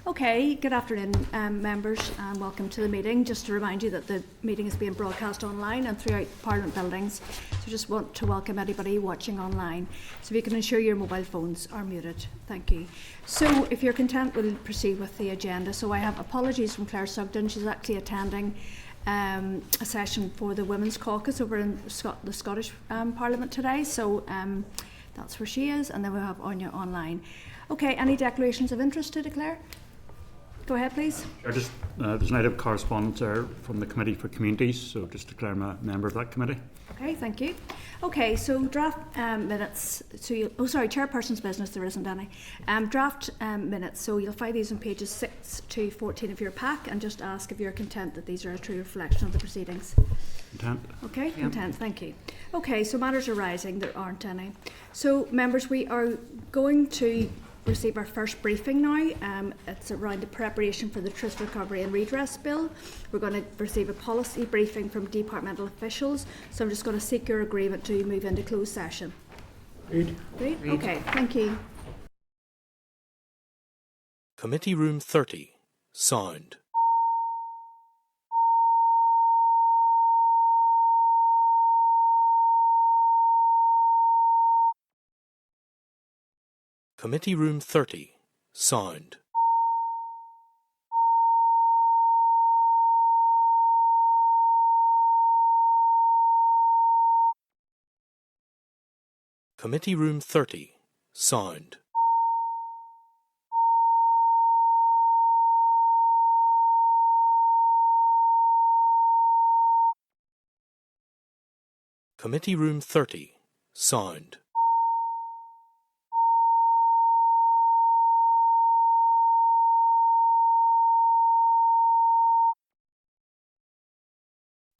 Okay, good afternoon, members, and welcome to the meeting. Just to remind you that the meeting is being broadcast online and throughout Parliament buildings, so just want to welcome anybody watching online. So if you can ensure your mobile phones are muted, thank you. So if you're content, we'll proceed with the agenda. So I have apologies from Claire Sugden. She's actually attending a session for the Women's Caucus over in the Scottish Parliament today, so that's where she is, and then we'll have Anya online. Okay, any declarations of interest to declare? Go ahead, please. There's an item of correspondence there from the Committee for Communities, so just declare I'm a member of that committee. Okay, thank you. Okay, so draft minutes. Chairperson's business, there isn't any. Draft minutes, so you'll find these on pages 6 to 14 of your pack, and just ask if you're content that these are a true reflection of the proceedings. Content. Okay, yeah. Content, thank you. Okay, so matters arising, there aren't any. So, members, we are going to receive our first briefing now. It's around the preparation for the Truth Recovery and Redress Bill. We're going to receive a policy briefing from departmental officials, so I'm just going to seek your agreement to move into closed session. Read. Okay, thank you. Committee Room 30. Sound. Committee Room 30. Sound. Committee Room 30. Sound.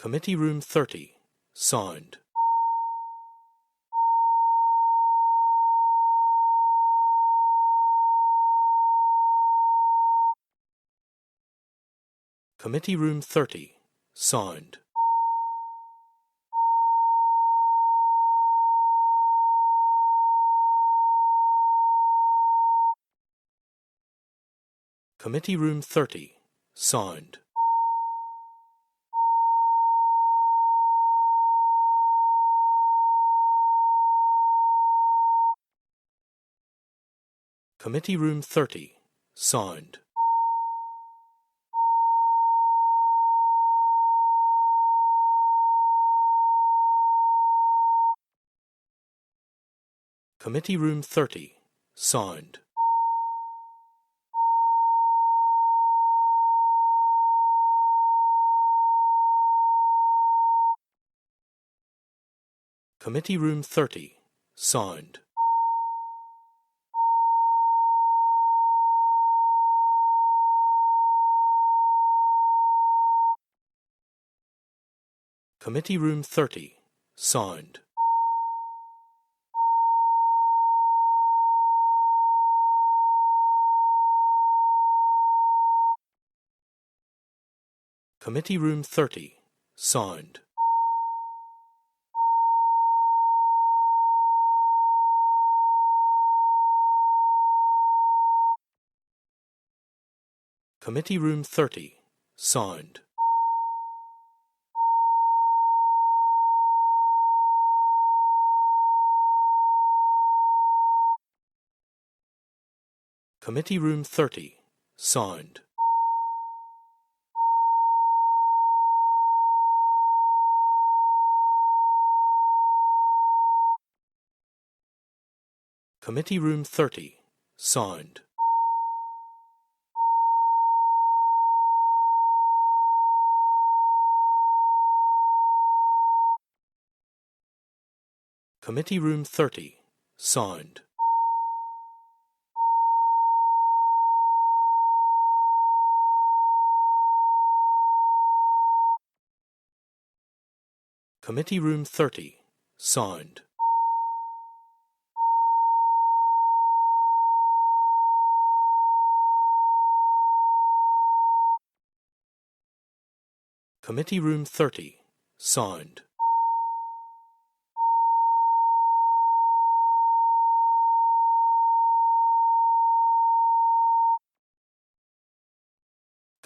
Committee Room 30. Sound. Committee Room 30. Sound. Committee Room 30. Sound. Committee Room 30. Sound. Committee Room 30. Sound. Committee Room 30. Sound. Committee Room 30. Sound. Committee Room 30. Sound. Committee Room 30. Sound. Committee Room 30. Sound. Committee Room 30. Sound. Committee Room 30. Sound. Committee Room 30. Sound. Committee Room 30. Sound. Committee Room 30. Sound.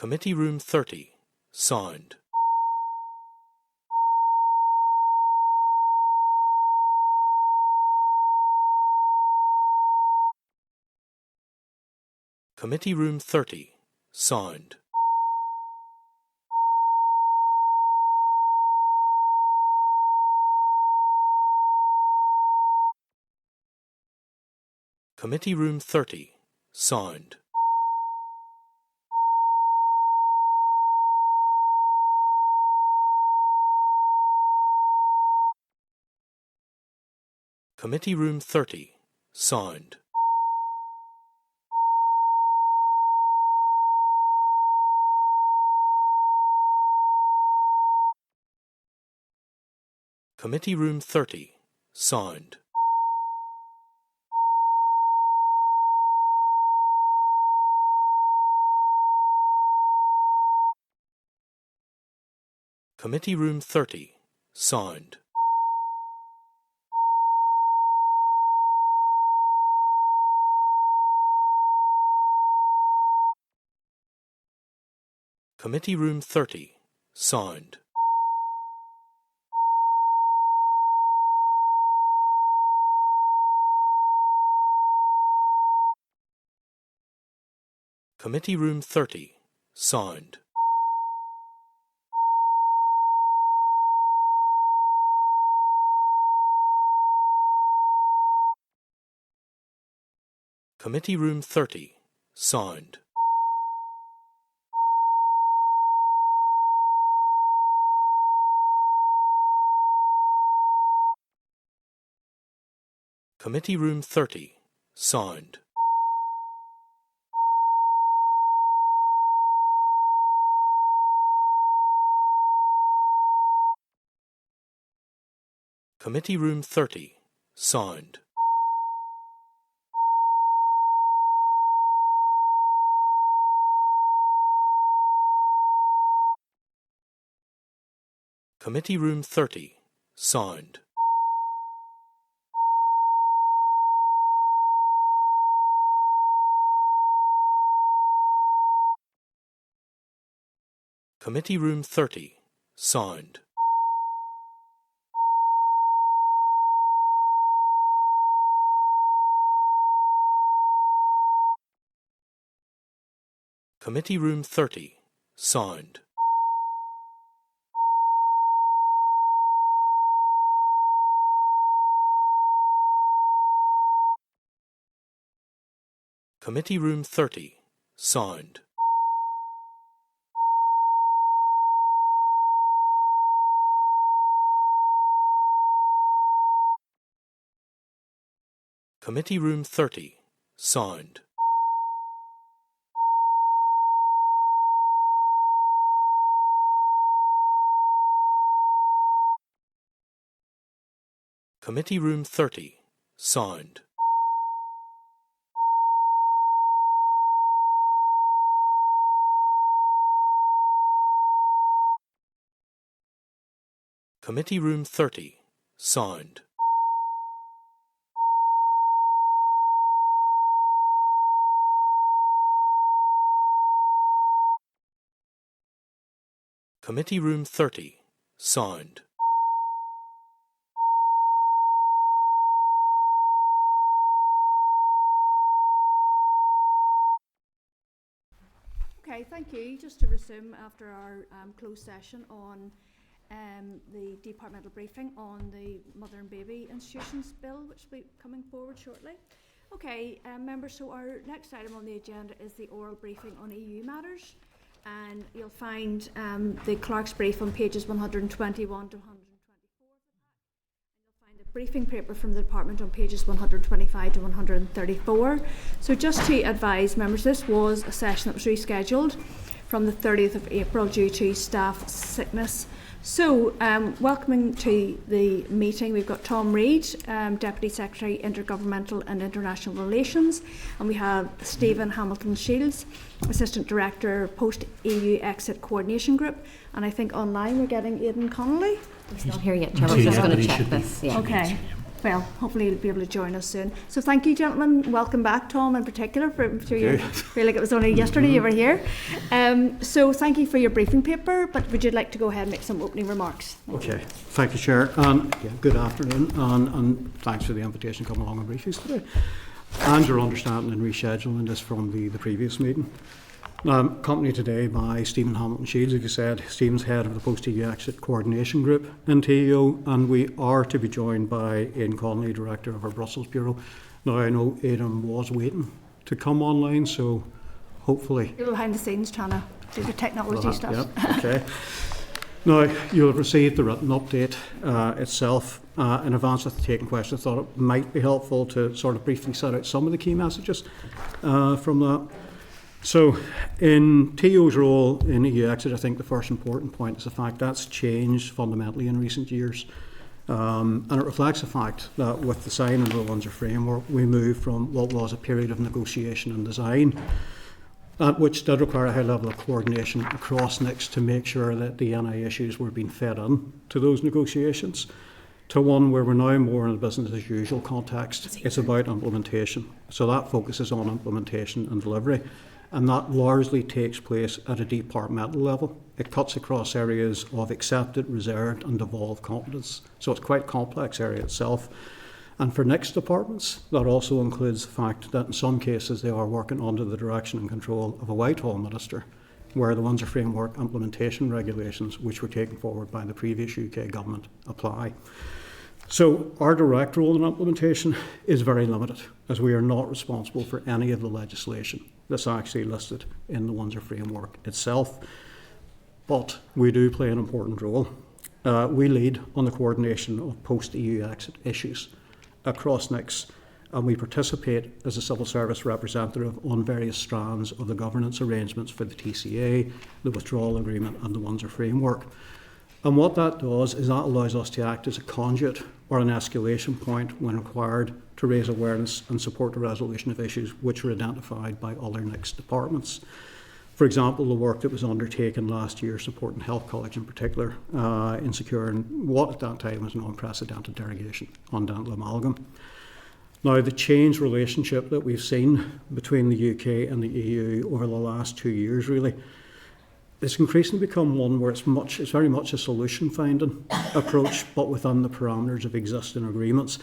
Committee Room 30, Sound. Committee Room 30, Sound. Committee Room 30, Sound. Committee Room 30, Sound. Committee Room 30, Sound. Committee Room 30, Sound. Committee Room 30, Sound. Committee Room 30, Sound. Committee Room 30, Sound. Committee Room 30, Sound. Committee Room 30, Sound. Committee Room 30, Sound. Committee Room 30, Sound. Committee Room 30, Sound. Committee Room 30, Sound. Committee Room 30, Sound. Committee Room 30, Sound. Committee Room 30, Sound. Committee Room 30, Sound. Okay, thank you. Just to resume after our closed session on the departmental briefing on the Mother and Baby Institutions Bill, which will be coming forward shortly. Okay, members, so our next item on the agenda is the oral briefing on EU matters, and you'll find the clerk's brief on pages 121 to 124. Find a briefing paper from the department on pages 125 to 134. So just to advise members, this was a session that was rescheduled from the 30th of April due to staff sickness. So welcoming to the meeting, we've got Tom Reid, Deputy Secretary, Intergovernmental and International Relations, and we have Stephen Hamilton Shields, Assistant Director, Post-EU Exit Coordination Group, and I think online we're getting Aidan Connolly. He's not here yet, Chair. I was just going to check this. Yeah. Okay. well, hopefully you'll be able to join us soon. So thank you, gentlemen. Welcome back, Tom, in particular. I feel like it was only yesterday you were here. So thank you for your briefing paper, but would you like to go ahead and make some opening remarks? Okay, thank you, Chair. And good afternoon, and thanks for the invitation to come along and brief you today. And your understanding and rescheduling this from the previous meeting. Accompanied today by Stephen Hamilton Shields, as you said. Stephen's head of the Post-EU Exit Coordination Group in TEO, and we are to be joined by Aidan Connolly, Director of our Brussels Bureau. Now, I know Aidan was waiting to come online, so hopefully... You're behind the scenes trying to do the technology stuff. Yeah, okay. Now, you'll have received the written update itself. In advance of taking questions, I thought it might be helpful to sort of briefly set out some of the key messages from that. So, in TEO's role in EU exit, I think the first important point is the fact that's changed fundamentally in recent years. And it reflects the fact that with the signing of the Windsor Framework, we moved from what was a period of negotiation and design, which did require a high level of coordination across NICs to make sure that the NI issues were being fed in to those negotiations, to one where we're now more in a business as usual context. It's about implementation. So that focuses on implementation and delivery. And that largely takes place at a departmental level. It cuts across areas of accepted, reserved and devolved competence. So it's quite a complex area itself. And for NICS departments, that also includes the fact that in some cases they are working under the direction and control of a Whitehall minister, where the Windsor Framework implementation regulations, which were taken forward by the previous UK government, apply. So our direct role in implementation is very limited, as we are not responsible for any of the legislation that's actually listed in the Windsor Framework itself. But we do play an important role. We lead on the coordination of post-EU exit issues across NICS, and we participate as a civil service representative on various strands of the governance arrangements for the TCA, the withdrawal agreement and the Windsor Framework. And what that does is that allows us to act as a conduit or an escalation point when required to raise awareness and support the resolution of issues which were identified by other NICS departments. For example, the work that was undertaken last year supporting Health College in particular in securing what at that time was an unprecedented derogation on dental amalgam. Now, the changed relationship that we've seen between the UK and the EU over the last 2 years really, it's increasingly become one where it's very much a solution-finding approach, but within the parameters of existing agreements.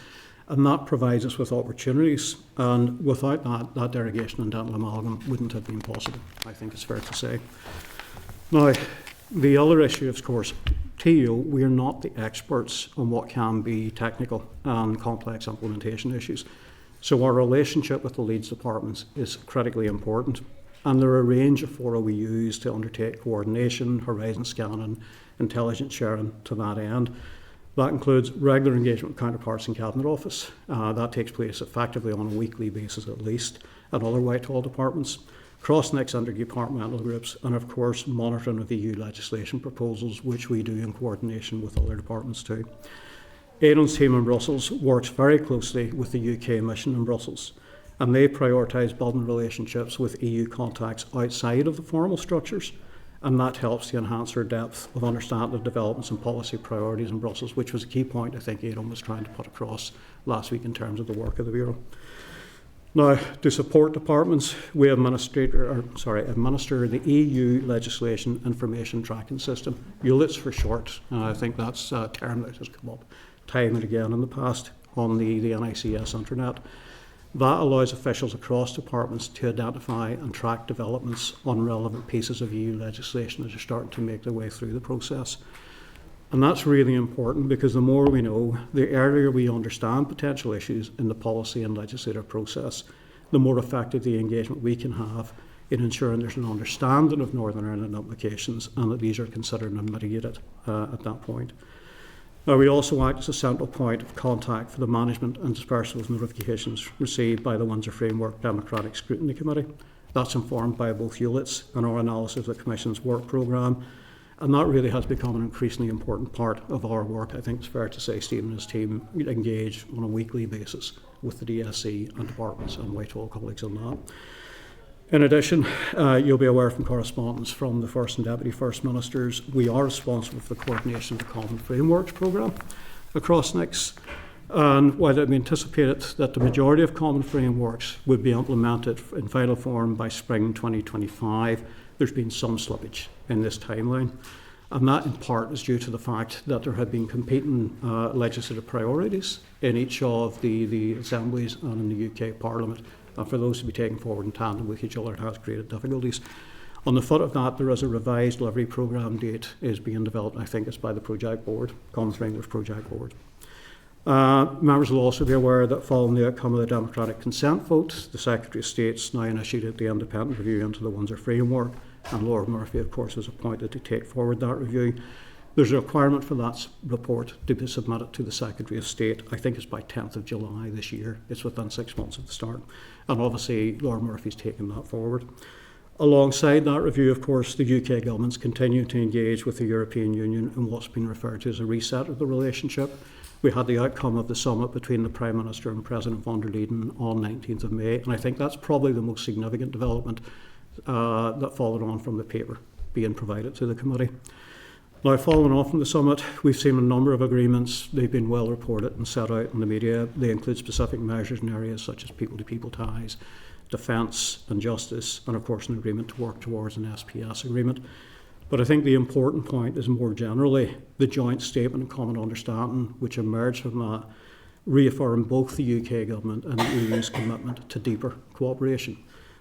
And that provides us with opportunities. And without that derogation on dental amalgam wouldn't have been possible, I think it's fair to say. Now, the other issue, of course, TEO, we are not the experts on what can be technical and complex implementation issues. So our relationship with the Leeds departments is critically important. And there are a range of fora we use to undertake coordination, horizon scanning, intelligence sharing to that end. That includes regular engagement with counterparts in Cabinet Office. That takes place effectively on a weekly basis at least at other Whitehall departments, cross-NICS interdepartmental groups, and of course monitoring of EU legislation proposals, which we do in coordination with other departments too. Aidan's team in Brussels works very closely with the UK mission in Brussels, and they prioritise building relationships with EU contacts outside of the formal structures, and that helps to enhance our depth of understanding of developments and policy priorities in Brussels, which was a key point I think Aidan was trying to put across last week in terms of the work of the Bureau. Now, to support departments, we administer the EU Legislation Information Tracking System, ULITS for short. I think that's a term that has come up time and again in the past on the NICS internet. That allows officials across departments to identify and track developments on relevant pieces of EU legislation as they're starting to make their way through the process. And that's really important because the more we know, the earlier we understand potential issues in the policy and legislative process, the more effective the engagement we can have in ensuring there's an understanding of Northern Ireland implications and that these are considered and mitigated at that point. Now, we also act as a central point of contact for the management and dispersal of notifications received by the Windsor Framework Democratic Scrutiny Committee. That's informed by both ULITS and our analysis of the Commission's work programme, and that really has become an increasingly important part of our work. I think it's fair to say Stephen and his team engage on a weekly basis with the DSC and departments and Whitehall colleagues on that. In addition, you'll be aware from correspondence from the First and Deputy First Ministers, we are responsible for the coordination of the Common Frameworks programme across NICS. And while it anticipated that the majority of common frameworks would be implemented in final form by spring 2025, there's been some slippage in this timeline. And that in part is due to the fact that there have been competing legislative priorities in each of the assemblies and in the UK Parliament. And for those to be taken forward in tandem with each other, it has created difficulties. On the foot of that, there is a revised delivery programme date is being developed, and I think it's by the Project Board, Common Frameworks Project Board. Members will also be aware that following the outcome of the democratic consent vote, the Secretary of State's now initiated the independent review into the Windsor Framework, and Lord Murphy, of course, was appointed to take forward that review. There's a requirement for that report to be submitted to the Secretary of State. I think it's by 10th of July this year. It's within 6 months of the start. And obviously, Lord Murphy's taken that forward. Alongside that review, of course, the UK government's continued to engage with the European Union in what's been referred to as a reset of the relationship. We had the outcome of the summit between the Prime Minister and President von der Leyen on 19th of May, and I think that's probably the most significant development that followed on from the paper being provided to the committee. Now, following on from the summit, we've seen a number of agreements. They've been well reported and set out in the media. They include specific measures in areas such as people-to-people ties, defence and justice, and of course an agreement to work towards an SPS agreement. But I think the important point is more generally the joint statement and common understanding which emerged from that reaffirmed both the UK government and the EU's commitment to deeper cooperation.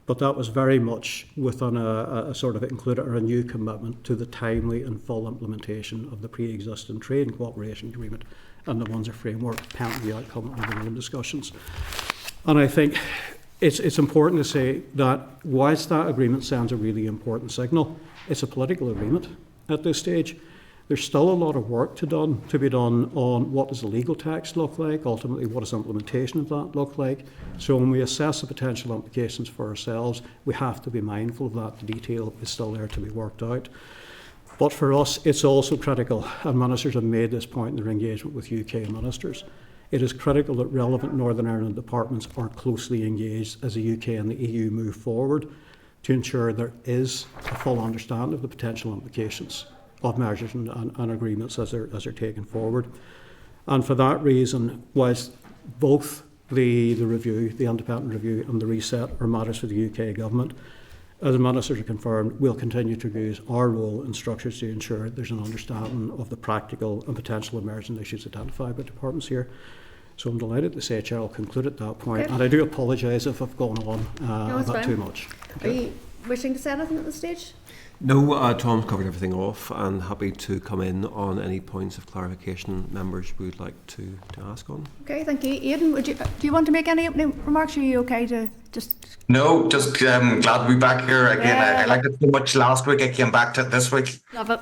But that was very much within a sort of included a new commitment to the timely and full implementation of the pre-existing trade and cooperation agreement and the Windsor Framework pending the outcome of the discussions. And I think it's important to say that whilst that agreement sends a really important signal, it's a political agreement at this stage. There's still a lot of work to be done on what does the legal text look like, ultimately what does implementation of that look like. So when we assess the potential implications for ourselves, we have to be mindful of that. The detail is still there to be worked out. But for us, it's also critical, and ministers have made this point in their engagement with UK ministers, it is critical that relevant Northern Ireland departments are closely engaged as the UK and the EU move forward to ensure there is a full understanding of the potential implications of measures and agreements as they're taken forward. And for that reason, whilst both the review, the independent review and the reset are matters for the UK government, as the ministers are confirmed, we'll continue to use our role and structures to ensure there's an understanding of the practical and potential emerging issues identified by departments here. So I'm delighted to say, Chair, I'll conclude at that point. Okay. And I do apologise if I've gone on a bit too much. Okay. Are you wishing to say anything at this stage? No, Tom's covered everything off, and happy to come in on any points of clarification members would like to ask on. Okay, thank you. Aidan, do you want to make any opening remarks? Are you okay to just... No, just glad to be back here again. Yeah. I liked it so much last week, I came back to it this week. Love it.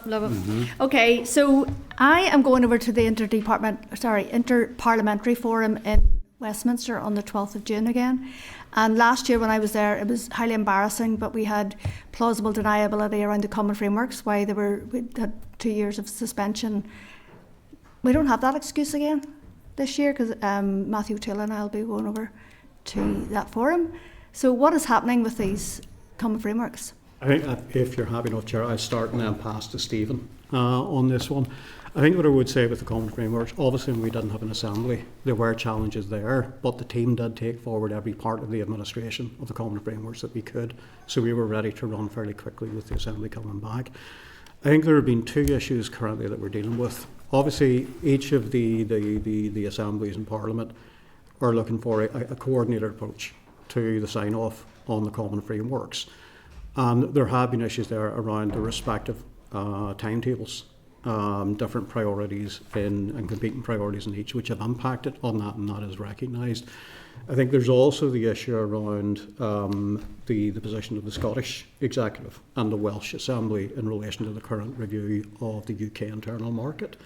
Okay, so I am going over to the Interparliamentary Forum in Westminster on the 12th of June again. And last year when I was there, it was highly embarrassing, but we had plausible deniability around the common frameworks, why we had 2 years of suspension. We don't have that excuse again this year because Matthew Taylor and I will be going over to that forum. So what is happening with these common frameworks? I think if you're happy enough, Chair, I'll start and then pass to Stephen on this one. I think what I would say with the common frameworks, obviously we didn't have an assembly, there were challenges there, but the team did take forward every part of the administration of the common frameworks that we could, so we were ready to run fairly quickly with the assembly coming back. I think there have been two issues currently that we're dealing with. Obviously, each of the assemblies in Parliament are looking for a coordinated approach to the sign-off on the common frameworks. And there have been issues there around the respective timetables, different priorities and competing priorities in each, which have impacted on that, and that is recognised. I think there's also the issue around the position of the Scottish Executive and the Welsh Assembly in relation to the current review of the UK internal market,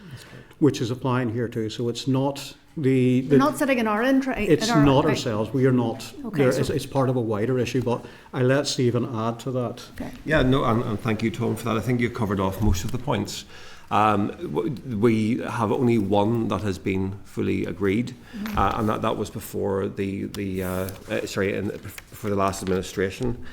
which is applying here too. So it's not we're not sitting in our interest. It's not ourselves. We are not. Okay, it's part of a wider issue, but I let Stephen add to that. Okay. Yeah, no, and thank you, Tom, for that. I think you covered off most of the points. We have only one that has been fully agreed, and that was before before the last administration.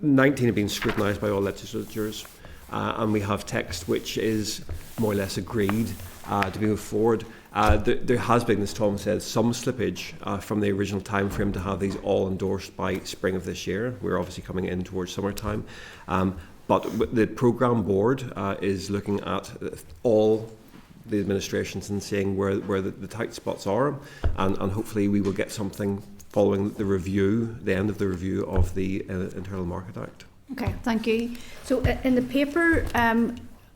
19 have been scrutinised by all legislatures, and we have text which is more or less agreed to be moved forward. There has been, as Tom said, some slippage from the original time frame to have these all endorsed by spring of this year. We're obviously coming in towards summertime. But the programme board is looking at all the administrations and seeing where the tight spots are, and hopefully we will get something following the review, the end of the review of the Internal Market Act. Okay, thank you. So in the paper,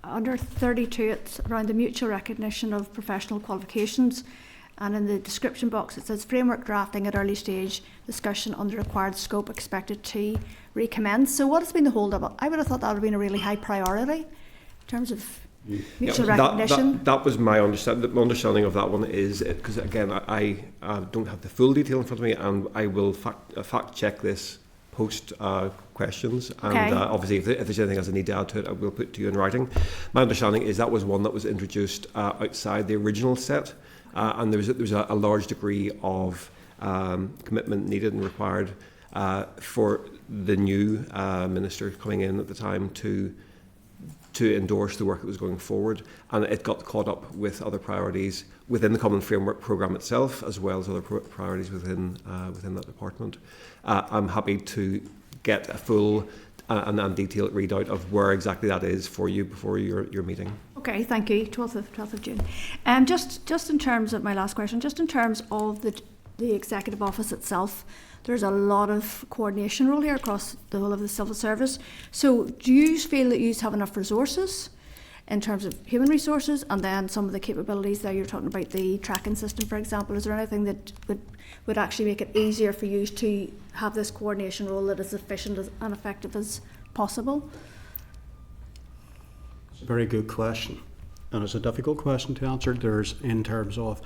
under 32, it's around the mutual recognition of professional qualifications, and in the description box it says framework drafting at early stage, discussion on the required scope expected to recommence. So what has been the hold up? I would have thought that would have been a really high priority in terms of mutual recognition. That was my understanding. The understanding of that one is, because again, I don't have the full detail in front of me, and I will fact check this post questions, and Okay. Obviously if there's anything else I need to add to it, I will put to you in writing. My understanding is that was one that was introduced outside the original set, and there was a large degree of commitment needed and required for the new minister coming in at the time to endorse the work that was going forward, and it got caught up with other priorities within the Common Framework Programme itself, as well as other priorities within that department. I'm happy to get a full and detailed readout of where exactly that is for you before your meeting. Okay, thank you. 12th of June. Just in terms of my last question, just in terms of the Executive Office itself, there's a lot of coordination role here across the whole of the civil service. So do you feel that you have enough resources in terms of human resources, and then some of the capabilities there you're talking about, the tracking system, for example? Is there anything that would actually make it easier for you to have this coordination role that is efficient and effective as possible? It's a very good question, and it's a difficult question to answer. In terms of,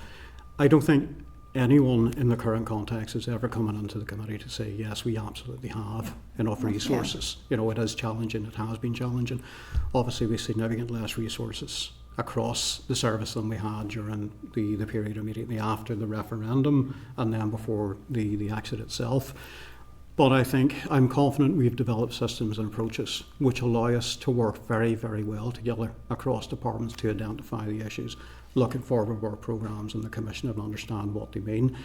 I don't think anyone in the current context is ever coming into the committee to say, yes, we absolutely have enough resources. Yeah. It is challenging, it has been challenging. Obviously, we significant less resources across the service than we had during the period immediately after the referendum and then before the exit itself. But I think I'm confident we've developed systems and approaches which allow us to work very, very well together across departments to identify the issues, look at forward work programmes and the Commission and understand what they mean.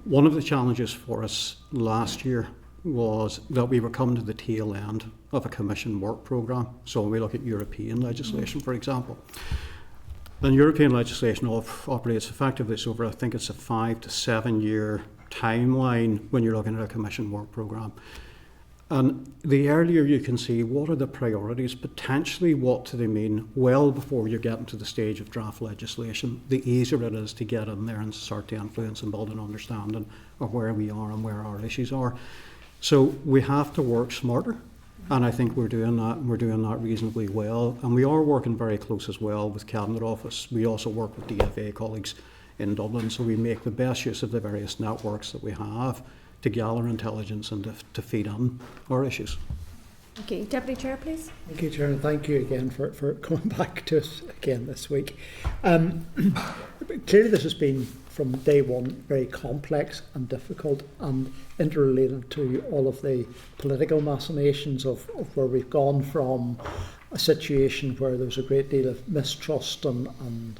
One of the challenges for us last year was that we were coming to the tail end of a Commission work programme. So when we look at European legislation, for example, then European legislation operates effectively over, I think it's a 5 to 7 year timeline when you're looking at a Commission work programme. And the earlier you can see what are the priorities, potentially what do they mean, well before you get into the stage of draft legislation, the easier it is to get in there and start to influence and build an understanding of where we are and where our issues are. So we have to work smarter, and I think we're doing that, and we're doing that reasonably well. And we are working very close as well with Cabinet Office. We also work with DFA colleagues in Dublin, so we make the best use of the various networks that we have to gather intelligence and to feed on our issues. Okay, Deputy Chair, please. Thank you, Chair, and thank you again for coming back to us again this week. Clearly this has been, from day one, very complex and difficult and interrelated to all of the political machinations of where we've gone from a situation where there was a great deal of mistrust and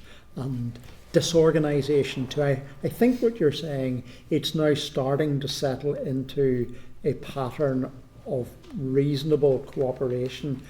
disorganisation to, I think what you're saying, it's now starting to settle into a pattern of reasonable cooperation.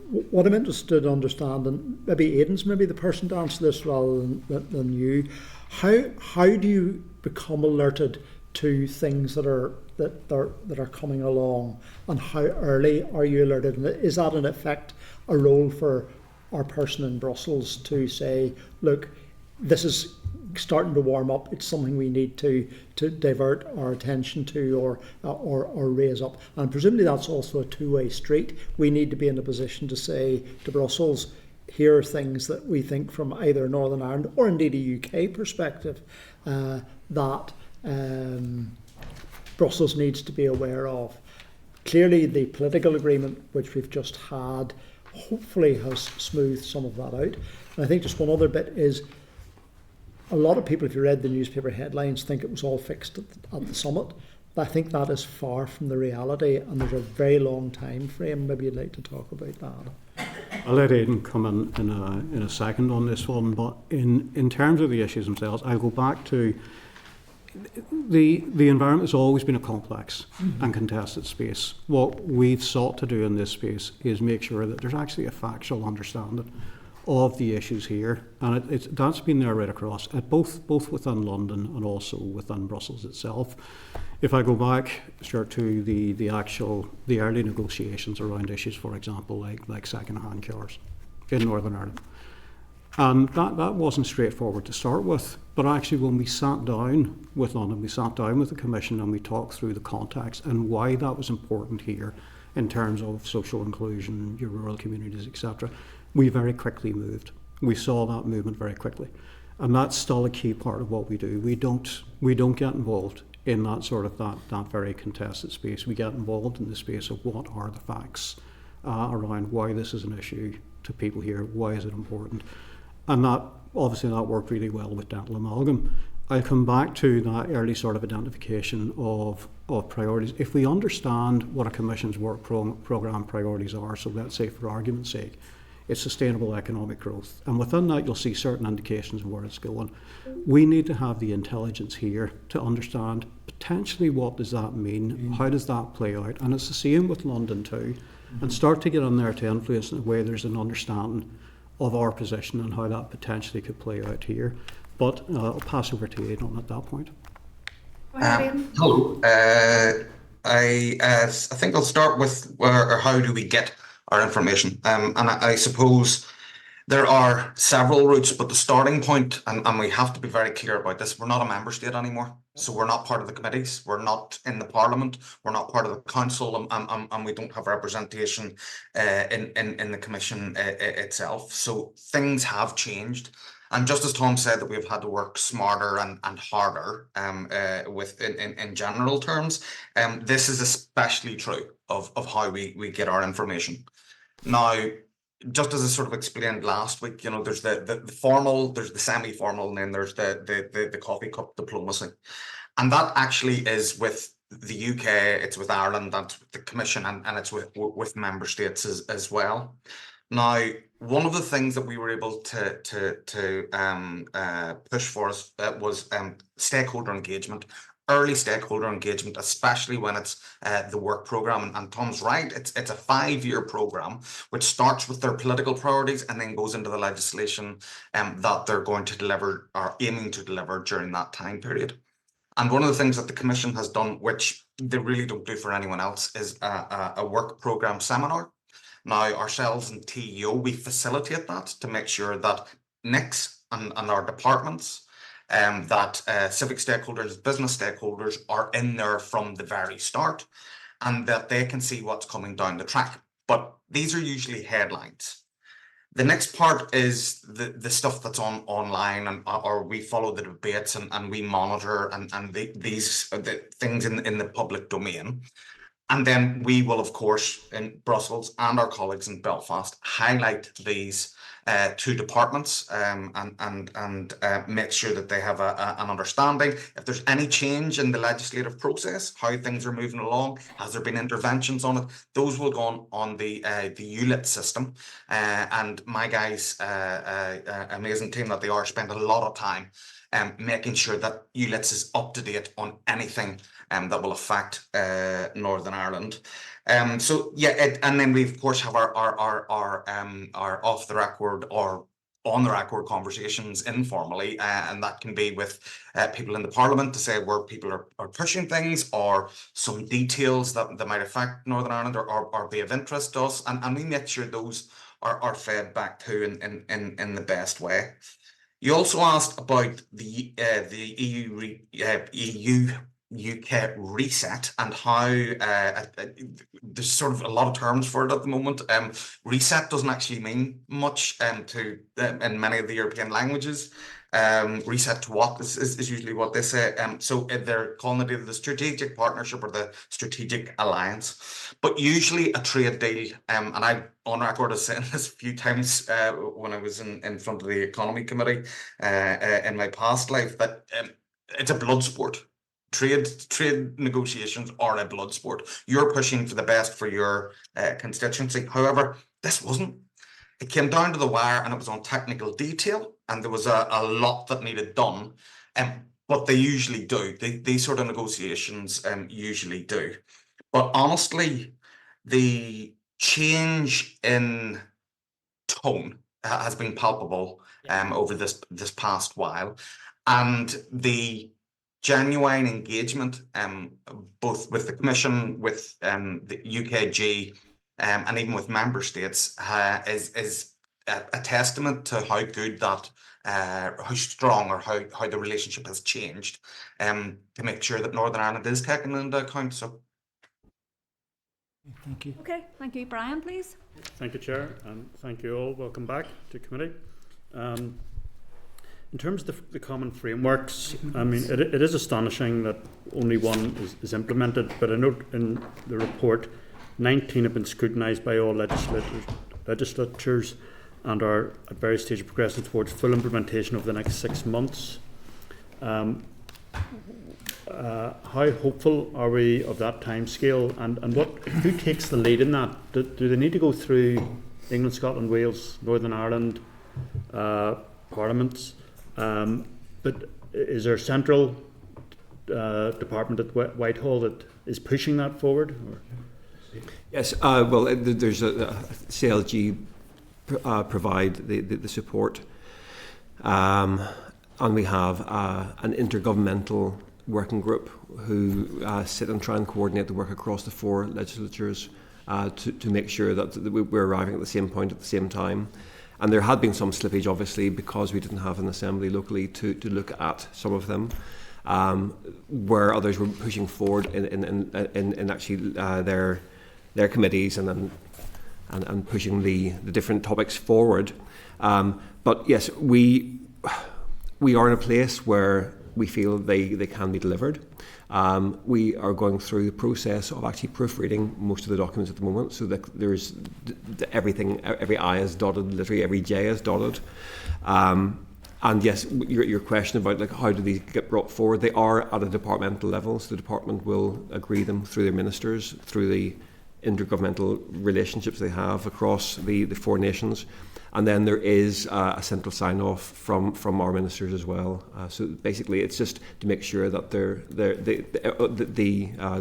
What I'm interested in understanding, maybe Aidan's maybe the person to answer this rather than you, how do you become alerted to things that are coming along, and how early are you alerted? And is that in effect a role for our person in Brussels to say, look, this is starting to warm up, it's something we need to divert our attention to or raise up? And presumably that's also a two-way street. We need to be in a position to say to Brussels, here are things that we think from either Northern Ireland or indeed a UK perspective that Brussels needs to be aware of. Clearly the political agreement which we've just had hopefully has smoothed some of that out. And I think just one other bit is, a lot of people, if you read the newspaper headlines, think it was all fixed at the summit. I think that is far from the reality, and there's a very long time frame. Maybe you'd like to talk about that. I'll let Aidan come in a second on this one, but in terms of the issues themselves, I'll go back to the environment has always been a complex and contested space. What we've sought to do in this space is make sure that there's actually a factual understanding of the issues here, and that's been there right across, at both within London and also within Brussels itself. If I go back, Stuart, to the early negotiations around issues, for example, like second-hand cars in Northern Ireland, and that wasn't straightforward to start with. But actually, when we sat down with London, we sat down with the Commission and we talked through the context and why that was important here in terms of social inclusion, your rural communities, etc. We very quickly moved. We saw that movement very quickly, and that's still a key part of what we do. We don't get involved in that sort of that very contested space. We get involved in the space of what are the facts around why this is an issue to people here, why is it important, and that obviously that worked really well with dental amalgam. I'll come back to that early sort of identification of priorities. If we understand what a Commission's work programme priorities are, so let's say for argument's sake, it's sustainable economic growth, and within that you'll see certain indications of where it's going. We need to have the intelligence here to understand potentially what does that mean, how does that play out, and it's the same with London too, and start to get in there to influence in a way there's an understanding of our position and how that potentially could play out here. But I'll pass over to Aidan at that point. Hello. I think I'll start with how do we get our information. And I suppose there are several routes, but the starting point, and we have to be very clear about this, we're not a member state anymore. So we're not part of the committees, we're not in the Parliament, we're not part of the Council, and we don't have representation in the Commission itself. So things have changed. And just as Tom said that we've had to work smarter and harder in general terms, this is especially true of how we get our information. Now, just as I sort of explained last week, you know, there's the formal, there's the semi-formal, and then there's the coffee cup diplomacy. And that actually is with the UK, it's with Ireland, that's with the Commission, and it's with member states as well. Now, one of the things that we were able to push for us was stakeholder engagement, early stakeholder engagement, especially when it's the work programme. And Tom's right, it's a 5-year programme which starts with their political priorities and then goes into the legislation that they're going to deliver or aiming to deliver during that time period. And one of the things that the Commission has done, which they really don't do for anyone else, is a work programme seminar. Now, ourselves and TEO, we facilitate that to make sure that NICs and our departments, that civic stakeholders, business stakeholders are in there from the very start, and that they can see what's coming down the track. But these are usually headlines. The next part is the stuff that's online, and or we follow the debates and we monitor these things in the public domain. And then we will, of course, in Brussels and our colleagues in Belfast, highlight these to departments and make sure that they have an understanding. If there's any change in the legislative process, how things are moving along, has there been interventions on it, those will go on the ULIT system. And my guys, amazing team that they are, spend a lot of time making sure that ULITs is up to date on anything that will affect Northern Ireland. So yeah, and then we of course have our off the record or on the record conversations informally, and that can be with people in the Parliament to say where people are pushing things or some details that might affect Northern Ireland or be of interest to us, and we make sure those are fed back to in the best way. You also asked about the EU UK reset and how there's sort of a lot of terms for it at the moment. Reset doesn't actually mean much in many of the European languages. Reset to what is usually what they say. So they're calling it either the strategic partnership or the strategic alliance. But usually a trade deal, and I on record as saying this a few times when I was in front of the Economy Committee in my past life, that it's a blood sport. Trade negotiations are a blood sport. You're pushing for the best for your constituency. However, this wasn't. it came down to the wire and it was on technical detail, and there was a lot that needed done. But they usually do. These sort of negotiations usually do. But honestly, the change in tone has been palpable over this past while, and the genuine engagement both with the Commission, with the UKG, and even with member states is a testament to how good that how strong or how the relationship has changed to make sure that Northern Ireland is taken into account. So Thank you. Okay, thank you. Brian, please. Thank you, Chair, and thank you all. Welcome back to committee. In terms of the common frameworks, I mean, it is astonishing that only one is implemented, but I note in the report 19 have been scrutinised by all legislatures and are at various stages of progressing towards full implementation over the next 6 months. How hopeful are we of that timescale, and who takes the lead in that? Do they need to go through England, Scotland, Wales, Northern Ireland parliaments? But is there a central department at Whitehall that is pushing that forward? Or? Yes, well, there's a CLG provide the support, and we have an intergovernmental working group who sit and try and coordinate the work across the 4 legislatures to make sure that we're arriving at the same point at the same time. And there had been some slippage, obviously, because we didn't have an assembly locally to look at some of them, where others were pushing forward in actually their committees and pushing the different topics forward. But yes, we are in a place where we feel they can be delivered. We are going through the process of actually proofreading most of the documents at the moment, so that there's everything, every I is dotted, literally every J is dotted. And yes, your question about like how do these get brought forward, they are at a departmental level, so the department will agree them through their ministers, through the intergovernmental relationships they have across the 4 nations. And then there is a central sign-off from our ministers as well. So basically, it's just to make sure that the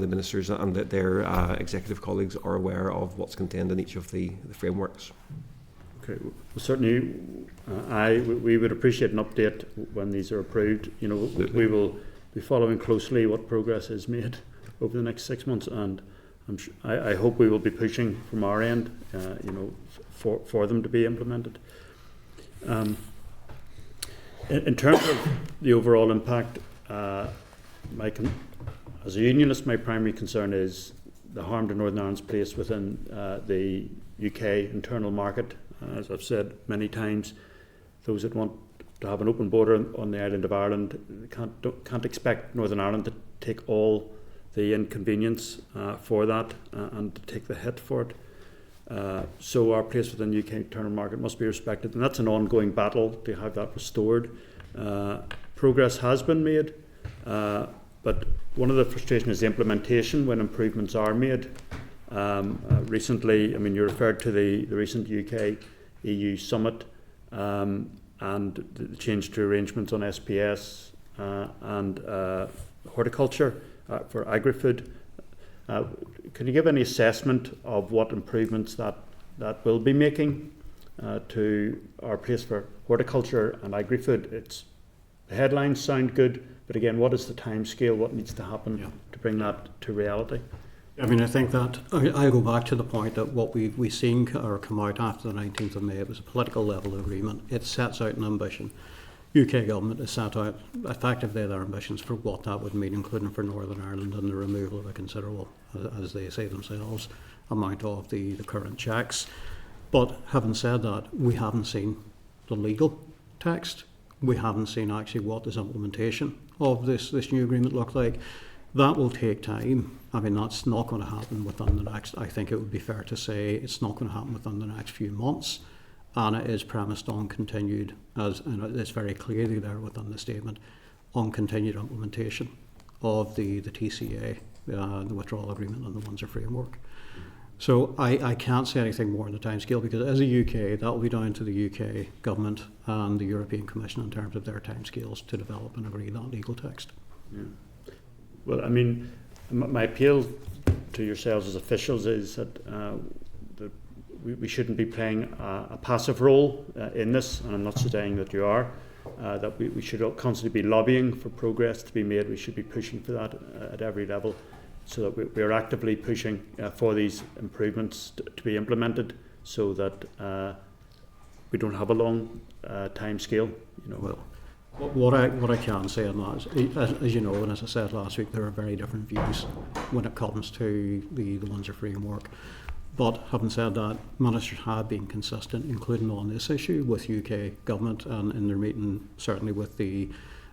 ministers and their executive colleagues are aware of what's contained in each of the frameworks. Okay, well, certainly, we would appreciate an update when these are approved. You know, we will be following closely what progress is made over the next 6 months, and I hope we will be pushing from our end, you know, for them to be implemented. In terms of the overall impact, as a unionist, my primary concern is the harm to Northern Ireland's place within the UK internal market. As I've said many times, those that want to have an open border on the island of Ireland can't expect Northern Ireland to take all the inconvenience for that and to take the hit for it. So our place within the UK internal market must be respected, and that's an ongoing battle to have that restored. Progress has been made, but one of the frustrations is the implementation when improvements are made. Recently, I mean, you referred to the recent UK-EU summit and the change to arrangements on SPS and horticulture for agri-food. Can you give any assessment of what improvements that will be making to our place for horticulture and agri-food? The headlines sound good, but again, what is the time scale? What needs to happen to bring that to reality? I mean, I think that I go back to the point that what we've seen or come out after the 19th of May, it was a political level agreement. It sets out an ambition. UK government has set out effectively their ambitions for what that would mean, including for Northern Ireland, and the removal of a considerable, as they say themselves, amount of the current checks. But having said that, we haven't seen the legal text. We haven't seen actually what this implementation of this new agreement look like. That will take time. I mean, that's not going to happen within the next, I think it would be fair to say, it's not going to happen within the next few months. And it is premised on continued, and it's very clearly there within the statement, on continued implementation of the TCA, the withdrawal agreement and the Windsor framework. So I can't say anything more on the timescale because as a UK, that will be down to the UK government and the European Commission in terms of their timescales to develop and agree that legal text. Yeah. Well, I mean, my appeal to yourselves as officials is that we shouldn't be playing a passive role in this, and I'm not saying that you are. That we should constantly be lobbying for progress to be made. We should be pushing for that at every level, so that we are actively pushing for these improvements to be implemented, so that we don't have a long time scale. You know. Well, what I can say on that is, as you know, and as I said last week, there are very different views when it comes to the Windsor framework. But having said that, ministers have been consistent, including on this issue with UK government and in their meeting, certainly with the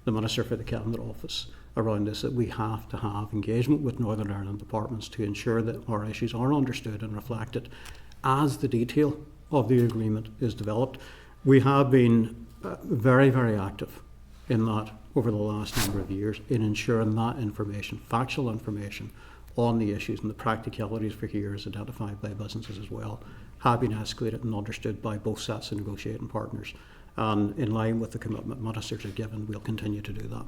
Minister for the Cabinet Office around this, that we have to have engagement with Northern Ireland departments to ensure that our issues are understood and reflected as the detail of the agreement is developed. We have been very, very active in that over the last number of years in ensuring that information, factual information, on the issues and the practicalities for here as identified by businesses as well, have been escalated and understood by both sets of negotiating partners. And in line with the commitment ministers have given, we'll continue to do that.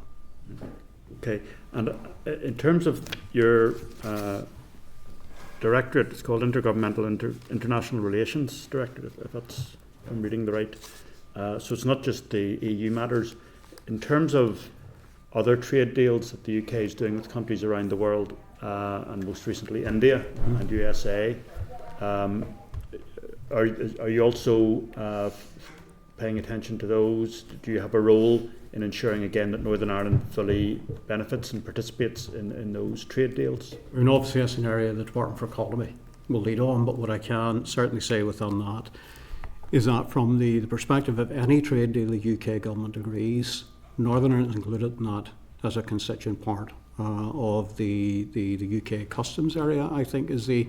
Okay, and in terms of your directorate, it's called Intergovernmental International Relations Directorate, if I'm reading the right. So it's not just the EU matters. In terms of other trade deals that the UK is doing with countries around the world, and most recently India and USA, are you also paying attention to those? Do you have a role in ensuring again that Northern Ireland fully benefits and participates in those trade deals? And obviously that's an area the Department for Economy will lead on, but what I can certainly say within that is that from the perspective of any trade deal the UK government agrees, Northern Ireland is included in that as a constituent part of the UK customs area, I think is the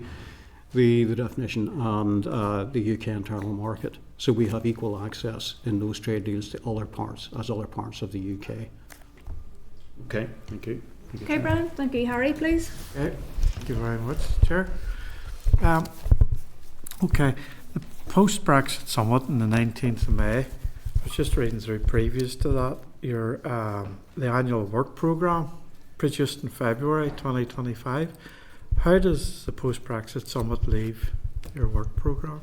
definition, and the UK internal market. So we have equal access in those trade deals to other parts of the UK. Okay, thank you. Okay, Brian. Thank you. Harry, please. Okay, thank you very much, Chair. Okay, the post-Brexit summit on the 19th of May, I was just reading through previous to that, your the annual work programme produced in February 2025. How does the post-Brexit summit leave your work programme?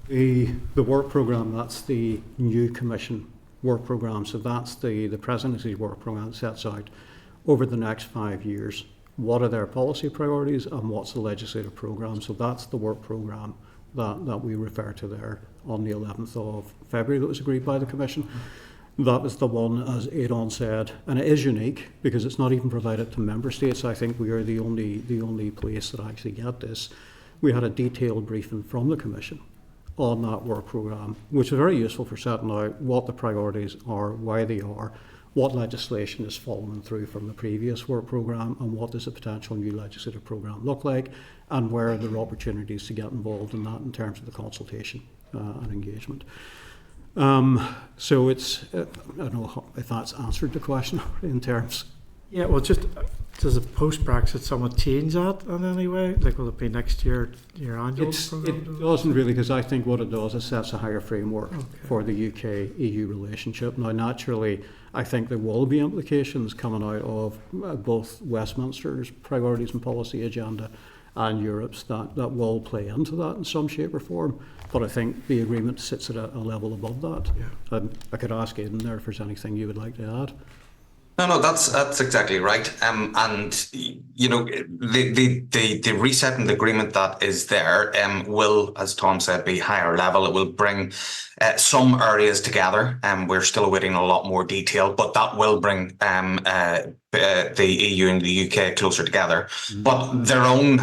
The work programme, that's the new Commission work programme. So that's the Presidency's work programme that sets out over the next 5 years what are their policy priorities and what's the legislative programme. So that's the work programme that we refer to there on the 11th of February that was agreed by the Commission. That was the one, as Aidan said, and it is unique because it's not even provided to member states. I think we are the only place that actually get this. We had a detailed briefing from the Commission on that work programme, which is very useful for setting out what the priorities are, why they are, what legislation is following through from the previous work programme, and what does a potential new legislative programme look like, and where are there opportunities to get involved in that in terms of the consultation and engagement. So it's, I don't know if that's answered the question in terms. Yeah, well, just does the post-Brexit summit change that in any way? Like, will it be next year, your annual programme? It doesn't really, because I think what it does is sets a higher framework for the UK-EU relationship. Now, naturally, I think there will be implications coming out of both Westminster's priorities and policy agenda and Europe's that will play into that in some shape or form. But I think the agreement sits at a level above that. Yeah. I could ask Aidan there if there's anything you would like to add. No, that's exactly right. And you know, the reset and the agreement that is there will, as Tom said, be higher level. It will bring some areas together. We're still awaiting a lot more detail, but that will bring the EU and the UK closer together. But their own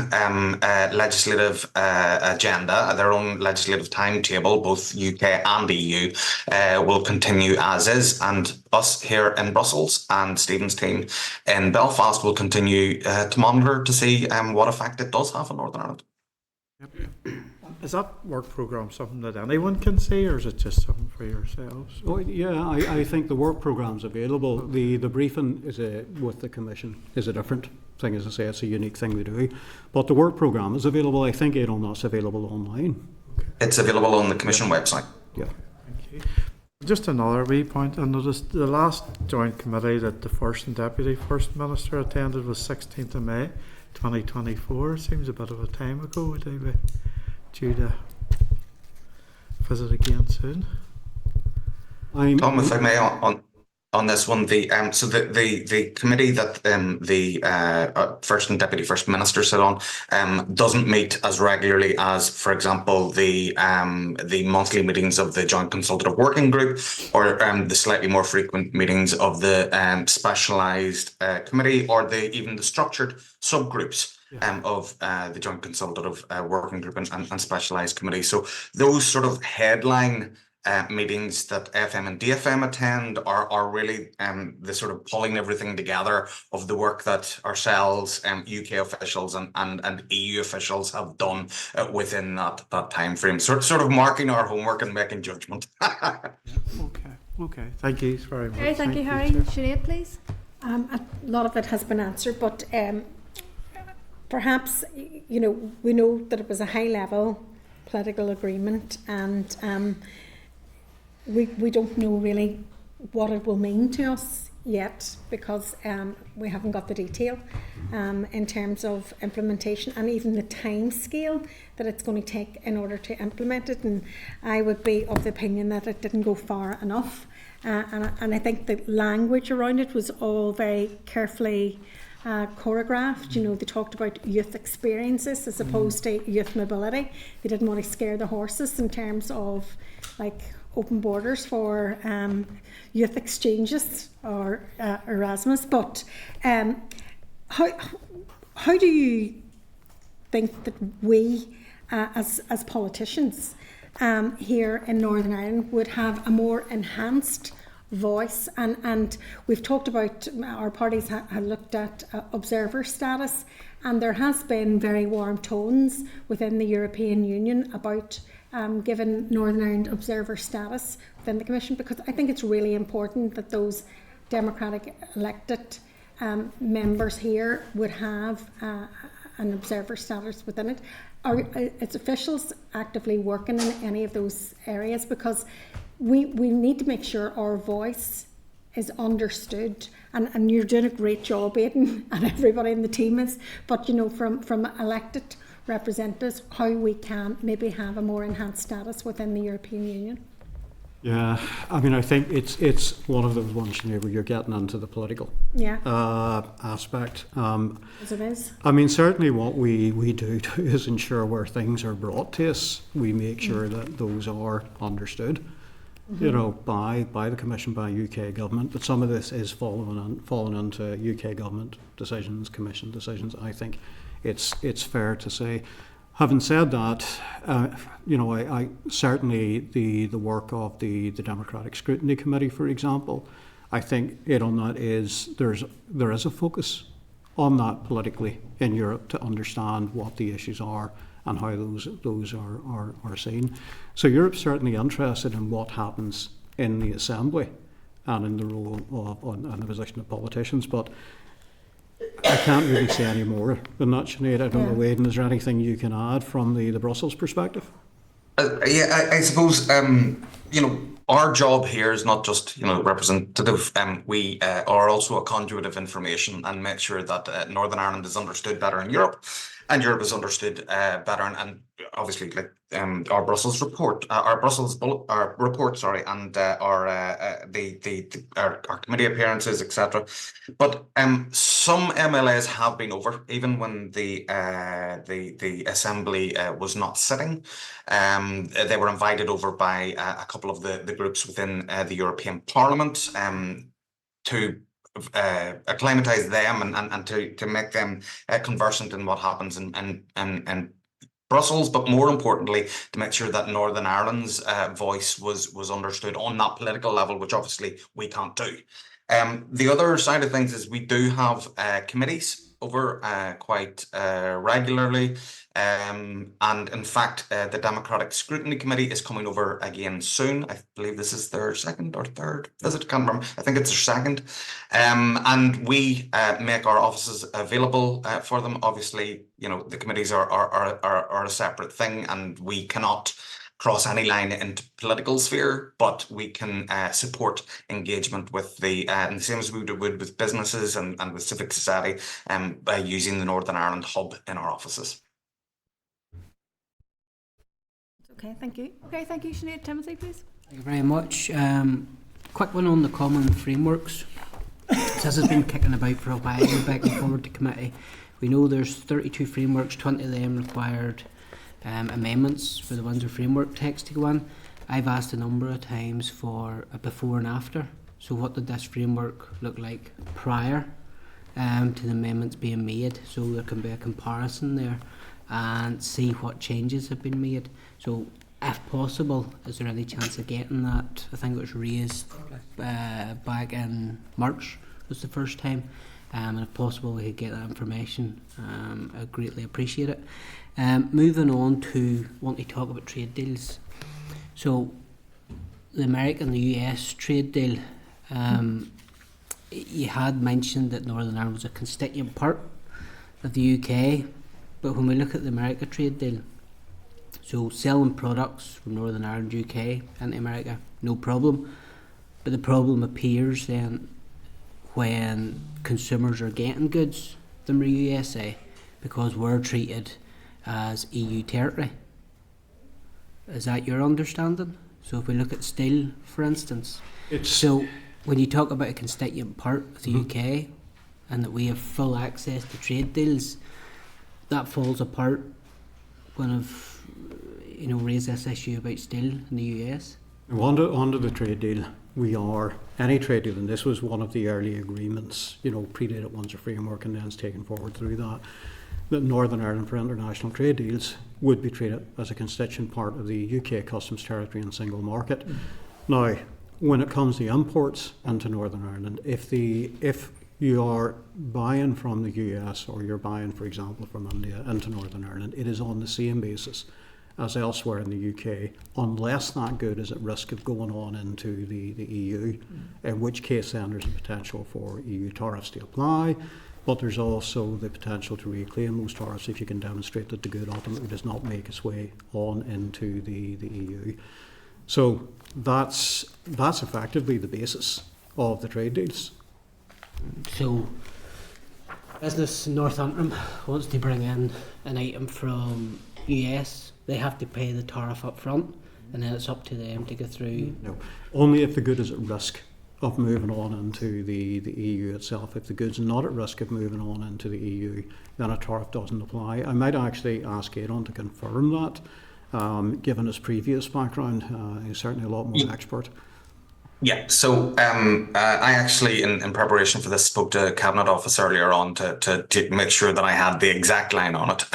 legislative agenda, their own legislative timetable, both UK and EU, will continue as is. And us here in Brussels and Stephen's team in Belfast will continue to monitor to see what effect it does have on Northern Ireland. Yep. Is that work programme something that anyone can see, or is it just something for yourselves? Oh, yeah, I think the work programme's available. The briefing is with the Commission is a different thing. As I say, it's a unique thing to do. But the work programme is available. I think, Aidan, that's available online. It's available on the Commission website. Yeah. Thank you. Just another wee point. I noticed the last joint committee that the First and Deputy First Minister attended was 16th of May 2024. Seems a bit of a time ago. Would they be due to visit again soon? Tom, if I may, on this one, the committee that the First and Deputy First Minister sit on doesn't meet as regularly as, for example, the monthly meetings of the Joint Consultative Working Group, or the slightly more frequent meetings of the specialised committee, or even the structured subgroups of the Joint Consultative Working Group and specialised committee. So those sort of headline meetings that FM and DFM attend are really the sort of pulling everything together of the work that ourselves, UK officials and EU officials have done within that time frame. Sort of marking our homework and making judgment. Okay. Thank you very much. Okay, thank you, Harry. Sinead, please. A lot of it has been answered, but perhaps, we know that it was a high-level political agreement, and we don't know really what it will mean to us yet, because we haven't got the detail in terms of implementation and even the time scale that it's going to take in order to implement it. And I would be of the opinion that it didn't go far enough, and I think the language around it was all very carefully choreographed. They talked about youth experiences as opposed to youth mobility. They didn't want to scare the horses in terms of open borders for youth exchanges or Erasmus. But how do you think that we as politicians here in Northern Ireland would have a more enhanced voice? And we've talked about, our parties have looked at observer status, and there has been very warm tones within the European Union about given Northern Ireland observer status within the Commission, because I think it's really important that those democratic elected members here would have an observer status within it. Are its officials actively working in any of those areas? Because we need to make sure our voice is understood, and you're doing a great job, Aidan, and everybody in the team is, but from elected representatives, how we can maybe have a more enhanced status within the European Union. Yeah, I mean, I think it's one of those ones, where you're getting into the political aspect. As it is. I mean, certainly what we do is ensure where things are brought to us, we make sure that those are understood, by the Commission, by UK government. But some of this is falling into UK government decisions, Commission decisions. I think it's fair to say. Having said that, I certainly the work of the Democratic Scrutiny Committee, for example, I think on that there is a focus on that politically in Europe to understand what the issues are and how those are seen. So Europe's certainly interested in what happens in the Assembly and in the role and the position of politicians, but I can't really say any more than that, Sinead. I don't know, Aidan, is there anything you can add from the Brussels perspective? I suppose, our job here is not just, representative. We are also a conduit of information and make sure that Northern Ireland is understood better in Europe, and Europe is understood better. And obviously, our Brussels report, our report, and our committee appearances, etc. But some MLAs have been over, even when the Assembly was not sitting. They were invited over by a couple of the groups within the European Parliament to acclimatise them and to make them conversant in what happens in Brussels, but more importantly, to make sure that Northern Ireland's voice was understood on that political level, which obviously we can't do. The other side of things is we do have committees over quite regularly. And in fact, the Democratic Scrutiny Committee is coming over again soon. I believe this is their second or third visit. I can't remember. I think it's their second. And we make our offices available for them. Obviously, you know, the committees are a separate thing, and we cannot cross any line into political sphere, but we can support engagement with the, and the same as we would with businesses and with civic society, by using the Northern Ireland hub in our offices. Okay, thank you. Okay, thank you, Sinead. Timothy, please. Thank you very much. Quick one on the common frameworks. This has been kicking about for a while, back and forward to committee. We know there's 32 frameworks, 20 of them required amendments for the Windsor framework text to go in. I've asked a number of times for a before and after. So what did this framework look like prior to the amendments being made, so there can be a comparison there and see what changes have been made. So if possible, is there any chance of getting that? I think it was raised back in March was the first time, and if possible we could get that information. I'd greatly appreciate it. Moving on to want to talk about trade deals. So the American and the US trade deal, you had mentioned that Northern Ireland was a constituent part of the UK, but when we look at the America trade deal, so selling products from Northern Ireland, UK into America, no problem, but the problem appears then when consumers are getting goods from the USA, because we're treated as EU territory. Is that your understanding? So if we look at steel, for instance, so when you talk about a constituent part of the UK and that we have full access to trade deals, that falls apart when I've raised this issue about steel in the US. Under the trade deal, any trade deal, and this was one of the early agreements, predated Windsor framework and then it's taken forward through that Northern Ireland for international trade deals would be treated as a constituent part of the UK customs territory and single market. Now, when it comes to imports into Northern Ireland, if you are buying from the US or you're buying, for example, from India into Northern Ireland, it is on the same basis as elsewhere in the UK, unless that good is at risk of going on into the EU, in which case then there's a potential for EU tariffs to apply. But there's also the potential to reclaim those tariffs if you can demonstrate that the good ultimately does not make its way on into the EU. So that's effectively the basis of the trade deals. So business in Northampton wants to bring in an item from US, they have to pay the tariff up front, and then it's up to them to go through. No, only if the good is at risk of moving on into the EU itself. If the good's not at risk of moving on into the EU, then a tariff doesn't apply. I might actually ask Aidan to confirm that, given his previous background. He's certainly a lot more expert. Yeah, so I actually, in preparation for this, spoke to Cabinet Office earlier on to make sure that I had the exact line on it.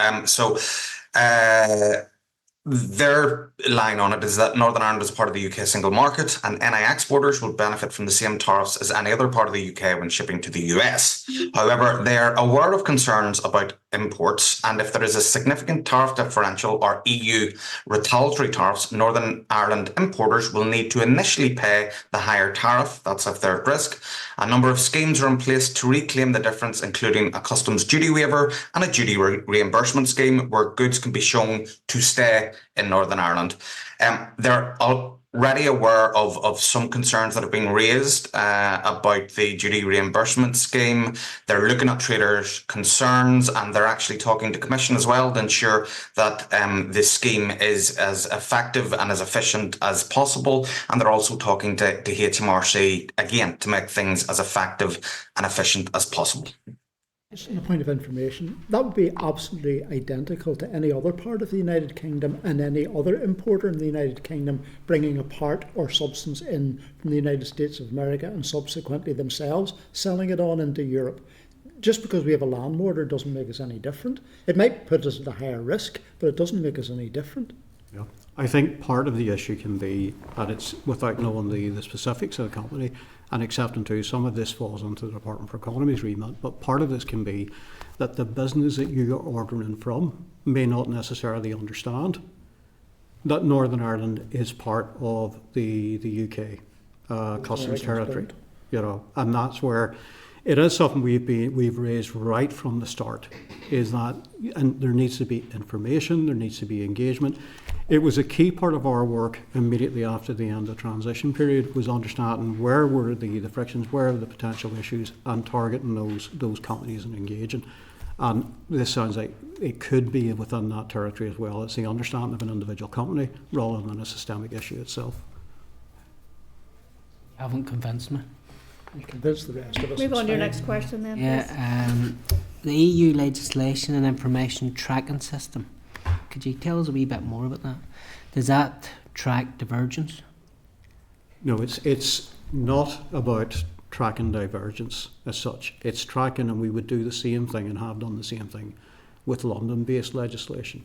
Their line on it is that Northern Ireland is part of the UK single market, and NI exporters will benefit from the same tariffs as any other part of the UK when shipping to the US. However, they are aware of concerns about imports, and if there is a significant tariff differential or EU retaliatory tariffs, Northern Ireland importers will need to initially pay the higher tariff. That's if they're at risk. A number of schemes are in place to reclaim the difference, including a customs duty waiver and a duty reimbursement scheme where goods can be shown to stay in Northern Ireland. They're already aware of some concerns that have been raised about the duty reimbursement scheme. They're looking at traders' concerns, and they're actually talking to Commission as well to ensure that this scheme is as effective and as efficient as possible. And they're also talking to HMRC again to make things as effective and efficient as possible. Just on a point of information, that would be absolutely identical to any other part of the United Kingdom and any other importer in the United Kingdom bringing a part or substance in from the United States of America and subsequently themselves selling it on into Europe. Just because we have a land border doesn't make us any different. It might put us at a higher risk, but it doesn't make us any different. Yeah. I think part of the issue can be, and it's without knowing the specifics of the company, and accepting too, some of this falls into the Department for Economy's remit, but part of this can be that the business that you are ordering from may not necessarily understand that Northern Ireland is part of the UK customs territory, you know, and that's where it is something we've raised right from the start, is that, and there needs to be information, there needs to be engagement. It was a key part of our work immediately after the end of the transition period, was understanding where were the frictions, where are the potential issues, and targeting those companies and engaging. And this sounds like it could be within that territory as well. It's the understanding of an individual company rather than a systemic issue itself. You haven't convinced me. You convince the rest of us. Move it's on to your fine. next question then, please. Yeah, the EU legislation and information tracking system. Could you tell us a wee bit more about that? Does that track divergence? No, it's not about tracking divergence as such. It's tracking, and we would do the same thing and have done the same thing with London-based legislation.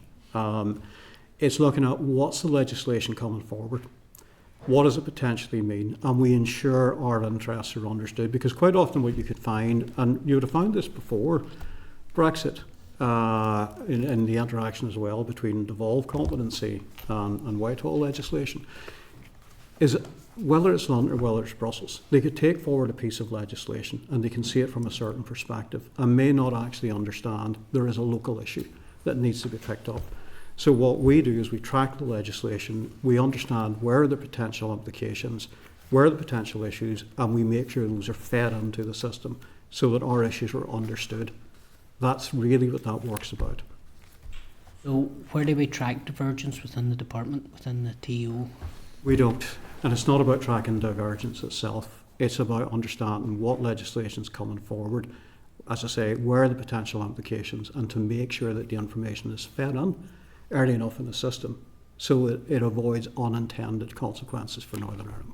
It's looking at what's the legislation coming forward, what does it potentially mean, and we ensure our interests are understood, because quite often what you could find, and you would have found this before Brexit, in the interaction as well between devolved competency and Whitehall legislation, is whether it's London or whether it's Brussels, they could take forward a piece of legislation and they can see it from a certain perspective and may not actually understand there is a local issue that needs to be picked up. So what we do is we track the legislation, we understand where are the potential implications, where are the potential issues, and we make sure those are fed into the system so that our issues are understood. That's really what that work's about. So where do we track divergence within the department, within the TO? We don't. And it's not about tracking divergence itself. It's about understanding what legislation's coming forward, as I say, where are the potential implications, and to make sure that the information is fed in early enough in the system so that it avoids unintended consequences for Northern Ireland.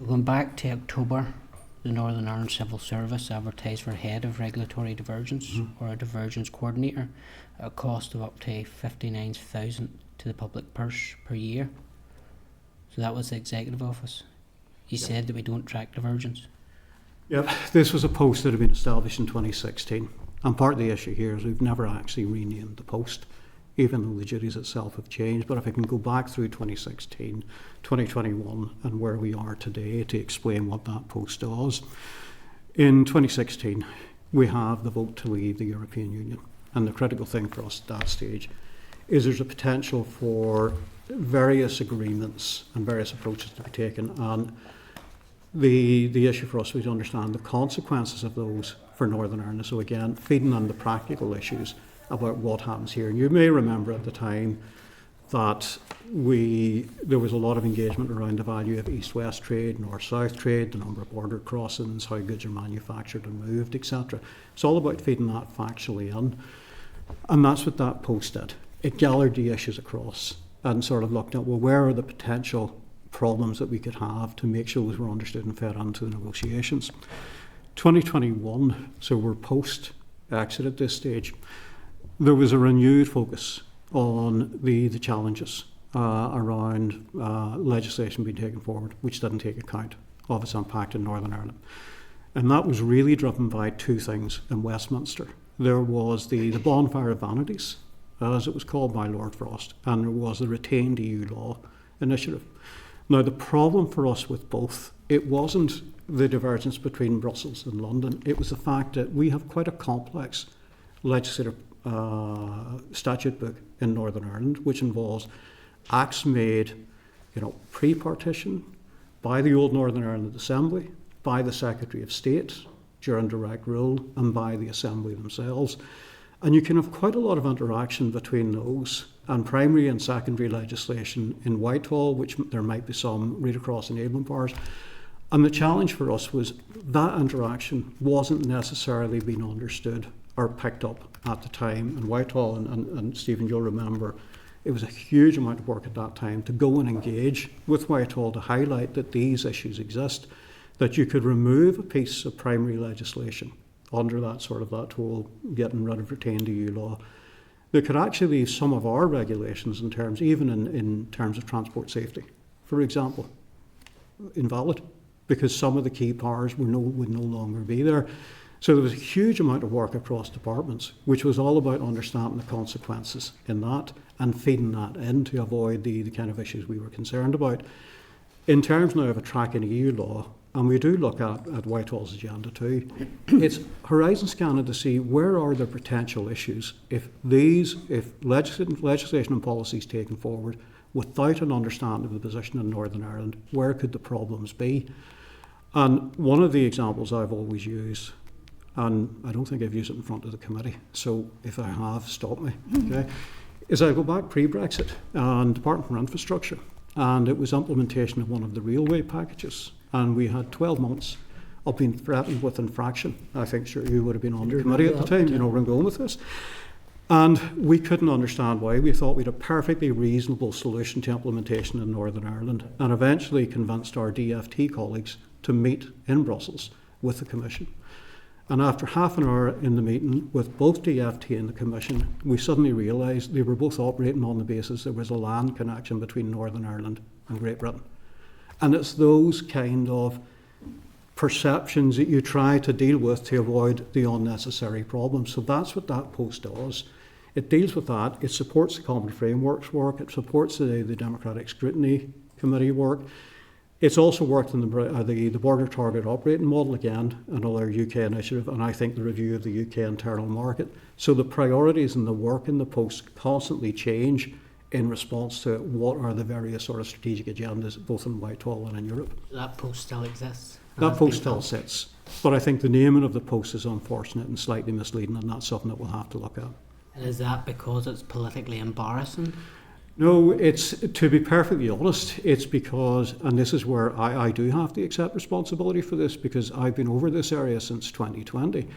Going back to October, the Northern Ireland Civil Service advertised for a head of regulatory divergence or a divergence coordinator at a cost of up to $59,000 to the public purse per year. So that was the executive office. You said that we don't track divergence. Yep, this was a post that had been established in 2016, and part of the issue here is we've never actually renamed the post, even though the duties itself have changed. But if I can go back through 2016, 2021 and where we are today to explain what that post does. In 2016 we have the vote to leave the European Union, and the critical thing for us at that stage is there's a potential for various agreements and various approaches to be taken, and the issue for us was to understand the consequences of those for Northern Ireland. So again, feeding on the practical issues about what happens here. And you may remember at the time that there was a lot of engagement around the value of east-west trade, north-south trade, the number of border crossings, how goods are manufactured and moved, etc. It's all about feeding that factually in, and that's what that post did. It gathered the issues across and sort of looked at, well, where are the potential problems that we could have to make sure those were understood and fed into the negotiations. 2021, so we're post-exit at this stage, there was a renewed focus on the challenges around legislation being taken forward, which didn't take account of its impact in Northern Ireland. And that was really driven by two things in Westminster. There was the bonfire of vanities, as it was called by Lord Frost, and there was the retained EU law initiative. Now, the problem for us with both, it wasn't the divergence between Brussels and London, it was the fact that we have quite a complex legislative statute book in Northern Ireland, which involves acts made, pre-partition by the old Northern Ireland Assembly, by the Secretary of State during direct rule, and by the Assembly themselves. And you can have quite a lot of interaction between those and primary and secondary legislation in Whitehall, which there might be some read across enabling powers. And the challenge for us was that interaction wasn't necessarily being understood or picked up at the time in Whitehall. And Stephen, you'll remember, it was a huge amount of work at that time to go and engage with Whitehall to highlight that these issues exist, that you could remove a piece of primary legislation under that whole getting rid of retained EU law, that could actually leave some of our regulations in terms, even in terms of transport safety, for example, invalid. because some of the key powers would no longer be there. So there was a huge amount of work across departments, which was all about understanding the consequences in that and feeding that in to avoid the kind of issues we were concerned about. In terms now of a track in EU law, and we do look at Whitehall's agenda too, it's horizon scanning to see where are the potential issues if legislation and policies taken forward without an understanding of the position in Northern Ireland, where could the problems be? And one of the examples I've always used, and I don't think I've used it in front of the committee, so if I have, stop me, okay, is I go back pre-Brexit and Department for Infrastructure, and it was implementation of one of the railway packages, and we had 12 months of being threatened with infraction. I think sure you would have been on the committee at the time, you know where I'm going with this. And we couldn't understand why. We thought we had a perfectly reasonable solution to implementation in Northern Ireland, and eventually convinced our DFT colleagues to meet in Brussels with the Commission. And after half an hour in the meeting with both DFT and the Commission, we suddenly realised they were both operating on the basis there was a land connection between Northern Ireland and Great Britain. And it's those kind of perceptions that you try to deal with to avoid the unnecessary problems. So that's what that post does. It deals with that. It supports the Common Frameworks work. It supports the Democratic Scrutiny Committee work. It's also worked in the Border Target Operating Model, again, another UK initiative, and I think the review of the UK internal market. So the priorities and the work in the post constantly change in response to what are the various sort of strategic agendas, both in Whitehall and in Europe. That post still exists? That post still sits. But I think the naming of the post is unfortunate and slightly misleading, and that's something that we'll have to look at. And is that because it's politically embarrassing? No, it's, to be perfectly honest, it's because, and this is where I do have to accept responsibility for this, because I've been over this area since 2020.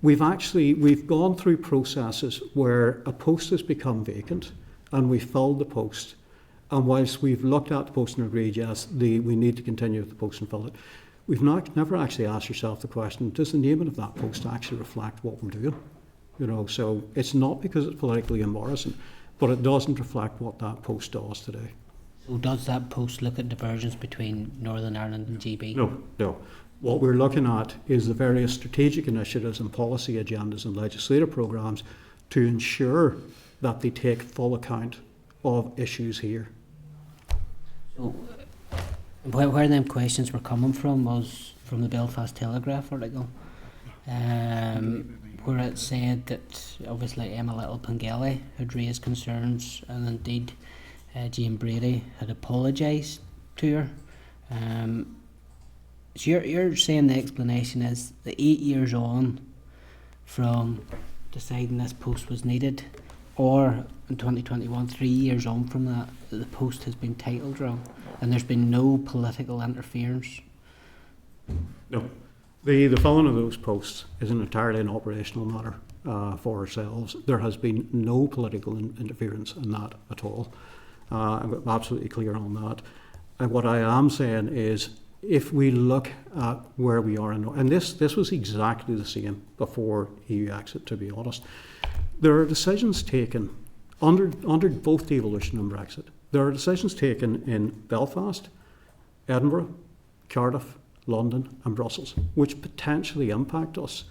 We've gone through processes where a post has become vacant and we filled the post. And whilst we've looked at the post and agreed, yes, we need to continue with the post and fill it, we've never actually asked yourself the question, does the naming of that post actually reflect what we're doing? You know, so it's not because it's politically embarrassing, but it doesn't reflect what that post does today. So does that post look at divergence between Northern Ireland and GB? No. What we're looking at is the various strategic initiatives and policy agendas and legislative programmes to ensure that they take full account of issues here. So where them questions were coming from was from the Belfast Telegraph article, where it said that obviously Emma Little-Pengelly had raised concerns, and indeed Jane Brady had apologised to her. So you're saying the explanation is that 8 years on from deciding this post was needed, or in 2021, 3 years on from that the post has been titled wrong, and there's been no political interference? No. The filling of those posts is entirely an operational matter for ourselves. There has been no political interference in that at all. I'm absolutely clear on that. And what I am saying is, if we look at where we are, and this was exactly the same before EU exit, to be honest, there are decisions taken under both devolution and Brexit. There are decisions taken in Belfast, Edinburgh, Cardiff, London and Brussels, which potentially impact us.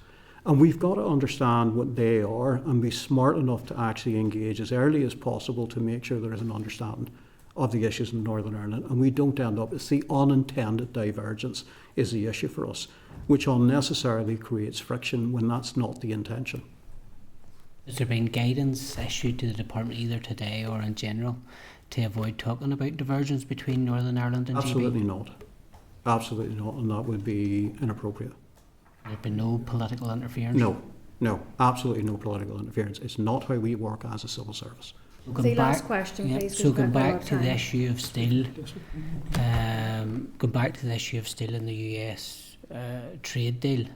And we've got to understand what they are and be smart enough to actually engage as early as possible to make sure there is an understanding of the issues in Northern Ireland, and we don't end up, it's the unintended divergence is the issue for us, which unnecessarily creates friction when that's not the intention. Has there been guidance issued to the department either today or in general to avoid talking about divergence between Northern Ireland and Absolutely GB? not. Absolutely not, and that would be inappropriate. There's been no political interference? No, absolutely no political interference. It's not how we work as a civil service. The last question, please. So going back to the issue of steel, going back to the issue of steel in the US trade deal,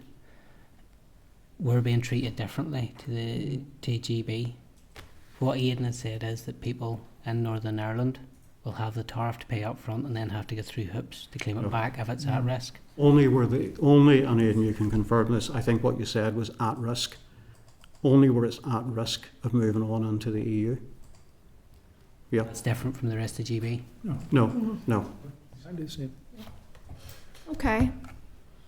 we're being treated differently to GB. What Aidan has said is that people in Northern Ireland will have the tariff to pay up front and then have to get through hoops to claim it back if it's at risk. Only, and Aidan, you can confirm this, I think what you said was at risk. Only where it's at risk of moving on into the EU. Yeah. That's different from the rest of GB. No. Okay,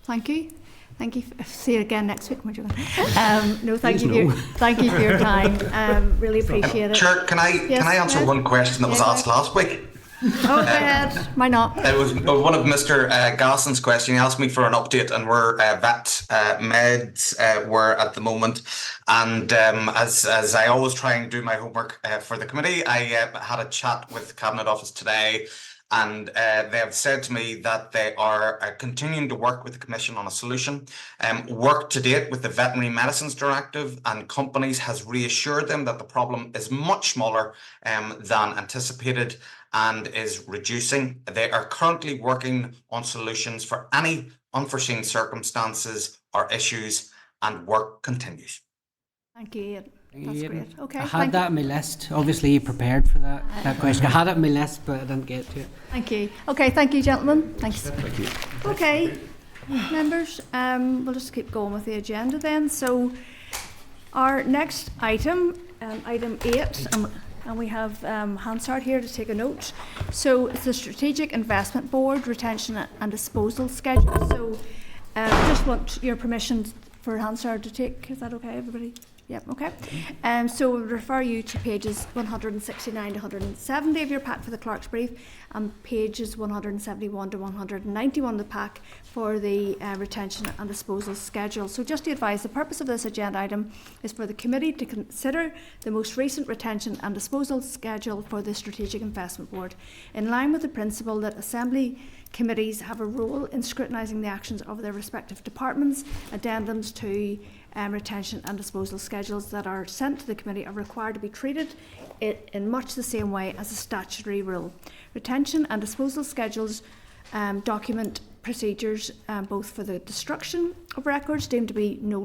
thank you. Thank you. See you again next week. No, thank you. Thank you for your time. Really appreciate it. Chair, can I answer one question that was asked last week? Oh, go ahead. Why not? It was one of Mr. Gasson's question. He asked me for an update on where vet meds were at the moment. And as I always try and do my homework for the committee, I had a chat with the Cabinet Office today. And they have said to me that they are continuing to work with the Commission on a solution. Work to date with the Veterinary Medicines Directive and companies has reassured them that the problem is much smaller than anticipated and is reducing. They are currently working on solutions for any unforeseen circumstances or issues, and work continues. Thank you, Ian. That's great. Okay. I had that on my list. Obviously, you prepared for that question. I had it on my list, but I didn't get to it. Thank you. Okay, thank you, gentlemen. Thanks. Thank you. Okay, members, we'll just keep going with the agenda then. So, our next item, item 8, and we have Hansard here to take a note. So, it's the Strategic Investment Board Retention and Disposal Schedule. So, just want your permission for Hansard to take. Is that okay, everybody? Yep, okay. So we'll refer you to pages 169 to 170 of your pack for the clerk's brief, and pages 171 to 191 of the pack for the retention and disposal schedule. So just to advise, the purpose of this agenda item is for the committee to consider the most recent retention and disposal schedule for the Strategic Investment Board, in line with the principle that Assembly committees have a role in scrutinising the actions of their respective departments. Addendums to retention and disposal schedules that are sent to the committee are required to be treated in much the same way as a statutory rule. Retention and disposal schedules document procedures both for the destruction of records deemed to be have no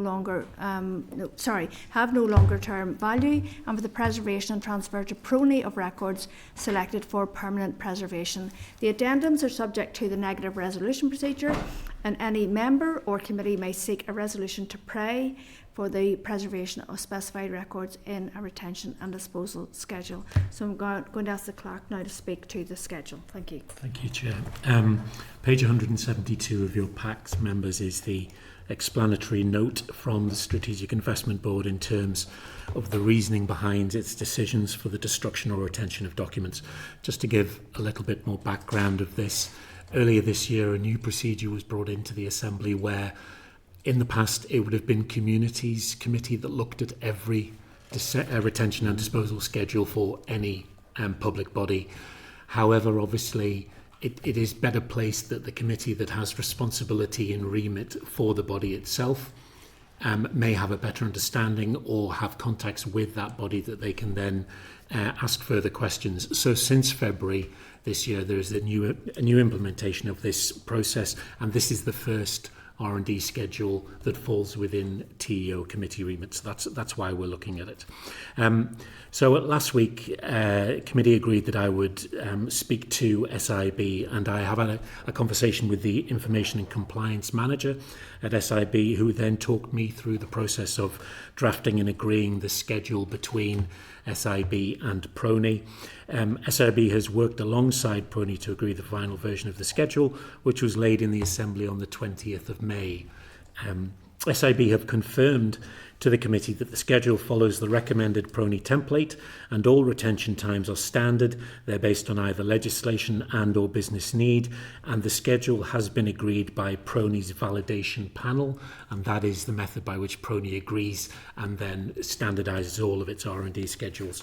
longer term value, and for the preservation and transfer to prony of records selected for permanent preservation. The addendums are subject to the negative resolution procedure, and any member or committee may seek a resolution to pray for the preservation of specified records in a retention and disposal schedule. So I'm going to ask the clerk now to speak to the schedule. Thank you. Thank you, Chair. Page 172 of your packs, members, is the explanatory note from the Strategic Investment Board in terms of the reasoning behind its decisions for the destruction or retention of documents. Just to give a little bit more background of this, earlier this year a new procedure was brought into the Assembly where in the past it would have been Communities Committee that looked at every retention and disposal schedule for any public body. However, obviously it is better placed that the committee that has responsibility and remit for the body itself may have a better understanding or have contacts with that body that they can then ask further questions. So since February this year, there is a new implementation of this process, and this is the first R&D schedule that falls within TEO committee remit. So that's why we're looking at it. So last week, committee agreed that I would speak to SIB, and I have had a conversation with the Information and Compliance Manager at SIB, who then talked me through the process of drafting and agreeing the schedule between SIB and PRONI. SIB has worked alongside PRONI to agree the final version of the schedule, which was laid in the Assembly on the 20th of May. SIB have confirmed to the committee that the schedule follows the recommended PRONI template, and all retention times are standard. They're based on either legislation and or business need, and the schedule has been agreed by PRONI's validation panel, and that is the method by which PRONI agrees and then standardises all of its R&D schedules.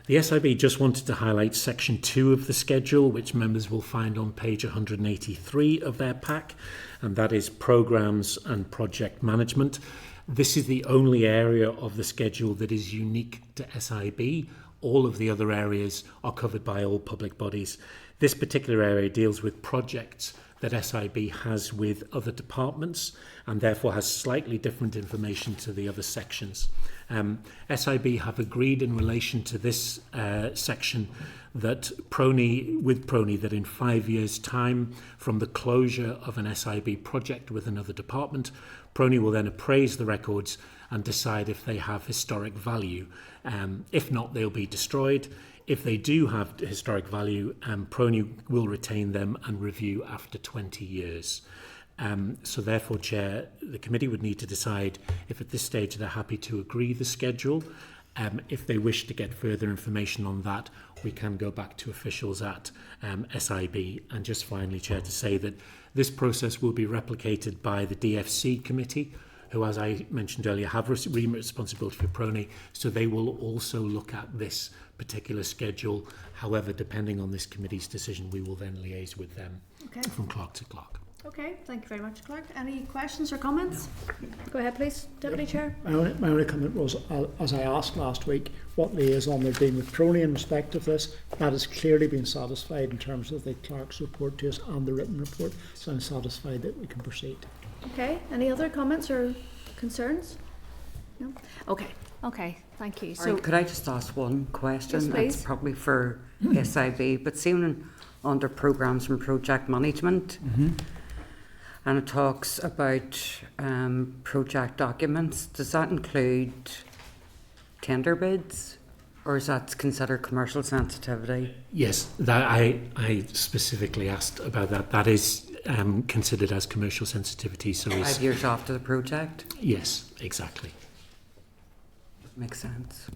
The SIB just wanted to highlight section 2 of the schedule, which members will find on page 183 of their pack, and that is programmes and project management. This is the only area of the schedule that is unique to SIB. All of the other areas are covered by all public bodies. This particular area deals with projects that SIB has with other departments and therefore has slightly different information to the other sections. SIB have agreed in relation to this section that PRONI that in 5 years' time from the closure of an SIB project with another department, PRONI will then appraise the records and decide if they have historic value. If not, they'll be destroyed. if they do have historic value, PRONI will retain them and review after 20 years. So therefore, Chair, the committee would need to decide if at this stage they're happy to agree the schedule. If they wish to get further information on that, we can go back to officials at SIB. And just finally, Chair, to say that this process will be replicated by the DFC committee, who, as I mentioned earlier, have responsibility for PRONI, so they will also look at this particular schedule. However, depending on this committee's decision, we will then liaise with them from clerk to clerk. Okay, thank you very much, Clerk. Any questions or comments? Go ahead, please, Deputy Chair. My only comment was, as I asked last week, what liaison there been with PRONI in respect of this. That has clearly been satisfied in terms of the clerk's report to us and the written report, so I'm satisfied that we can proceed. Okay, any other comments or concerns? No? Okay, thank you. So, could I just ask one question? Yes, please. It's probably for SIB, but seeing under programmes and project management, and it talks about project documents, does that include tender bids, or is that considered commercial sensitivity? Yes, that I specifically asked about that. That is considered as commercial sensitivity. So 5 years after the project? Yes, exactly. Makes sense.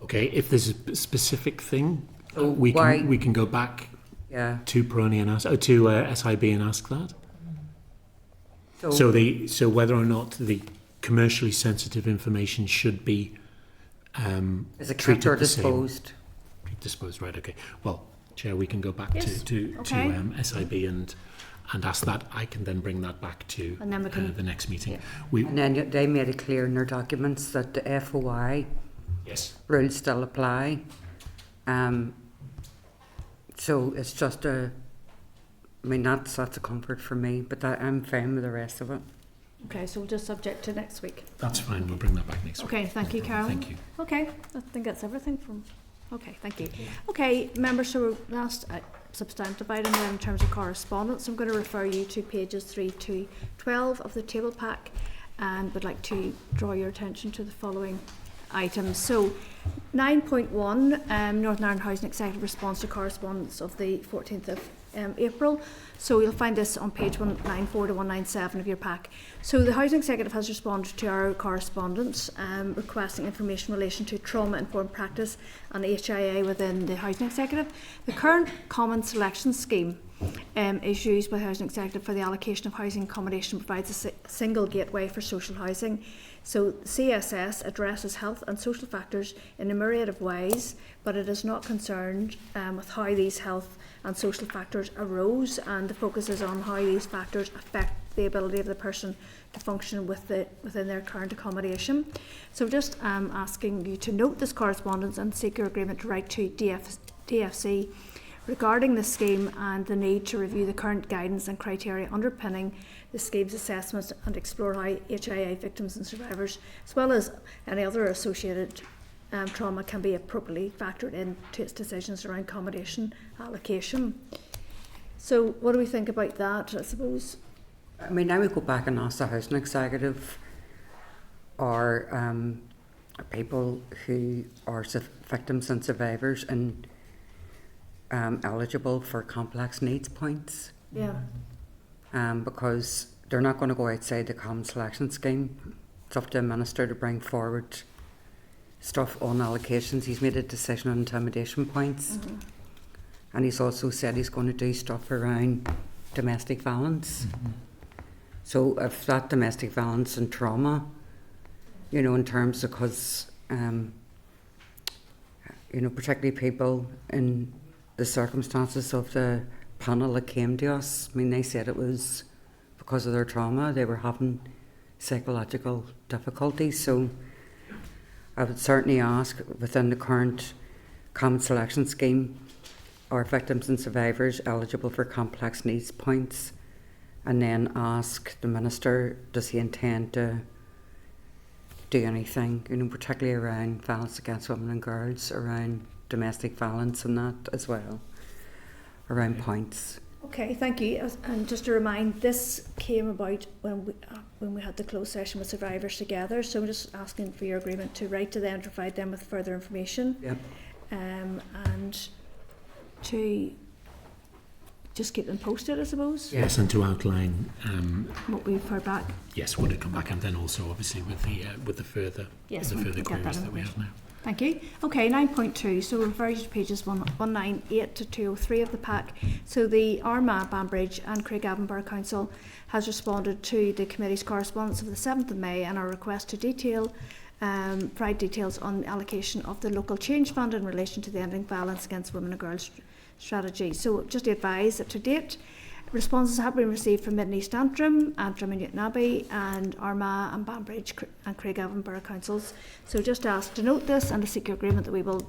Okay, if there's a specific thing, So we can go back to PRONI and ask to SIB and ask that. So whether or not the commercially sensitive information should be is it kept or disposed? Disposed, right? Okay. Well, Chair, we can go back to SIB and ask that. I can then bring that back to the next meeting. Yeah. And then they made it clear in their documents that the FOI rules still apply. So it's just that's a comfort for me, but I'm fine with the rest of it. okay, so we'll just subject to next week. That's fine. We'll bring that back next week. Okay, thank you, Carol. Thank you. Okay, I think that's everything from. Okay, thank you. Okay, members, so last substantive item then in terms of correspondence, I'm going to refer you to pages 3 to 12 of the table pack, and would like to draw your attention to the following items. So 9.1, Northern Ireland Housing Executive response to correspondence of the 14th of April. So you'll find this on page 194 to 197 of your pack. So the Housing Executive has responded to our correspondence requesting information in relation to trauma-informed practice and HIA within the Housing Executive. The current Common Selection Scheme is used by the Housing Executive for the allocation of housing accommodation, provides a single gateway for social housing. So CSS addresses health and social factors in a myriad of ways, but it is not concerned with how these health and social factors arose, and the focus is on how these factors affect the ability of the person to function within their current accommodation. So just asking you to note this correspondence and seek your agreement to write to DFC regarding the scheme and the need to review the current guidance and criteria underpinning the scheme's assessments and explore how HIA victims and survivors, as well as any other associated trauma, can be appropriately factored into its decisions around accommodation allocation. So what do we think about that, I suppose? I mean, I would go back and ask the Housing Executive or people who are victims and survivors and eligible for complex needs points. Yeah. Because they're not going to go outside the Common Selection Scheme. It's up to the Minister to bring forward stuff on allocations. He's made a decision on intimidation points. And he's also said he's going to do stuff around domestic violence. So if that domestic violence and trauma, in terms of, because, particularly people in the circumstances of the panel that came to us, I mean, they said it was because of their trauma, they were having psychological difficulties. So I would certainly ask, within the current Common Selection Scheme, are victims and survivors eligible for complex needs points? And then ask the Minister, does he intend to do anything, particularly around violence against women and girls, around domestic violence and that as well, around points. Okay, thank you. And just to remind, this came about when we had the closed session with survivors together. So I'm just asking for your agreement to write to them, to provide them with further information. Yep. and to just keep them posted, I suppose. Yes, and to outline what we've heard back. yes, what had come back, and then also obviously with the further Yes, the we further can get queries that that we have now. Thank you. Okay, 9.2. So we'll refer you to pages 198 to 203 of the pack. So the Armagh, Banbridge and Craigavon Borough Council has responded to the committee's correspondence of the 7th of May and our request to provide details on the allocation of the local change fund in relation to the Ending Violence Against Women and Girls strategy. So just to advise that to date, responses have been received from Mid and East Antrim and Newton Abbey and Armagh and Banbridge and Craigavon Borough Councils. So just ask to note this and to seek your agreement that we will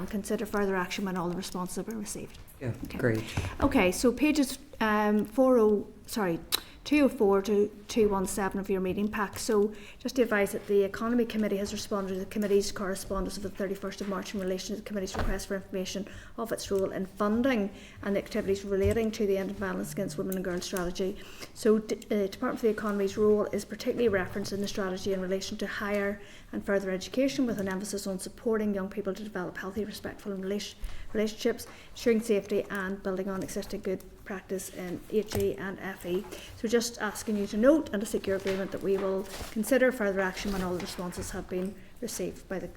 consider further action when all the responses have been received. Yeah, okay. great. Okay, so pages 204 to 217 of your meeting pack. So just to advise that the Economy Committee has responded to the Committee's correspondence of the 31st of March in relation to the Committee's request for information of its role in funding and the activities relating to the End of Violence Against Women and Girls strategy. So Department for the Economy's role is particularly referenced in the strategy in relation to higher and further education, with an emphasis on supporting young people to develop healthy, respectful relationships, ensuring safety and building on existing good practice in HE and FE. So just asking you to note and to seek your agreement that we will consider further action when all the responses have been received by the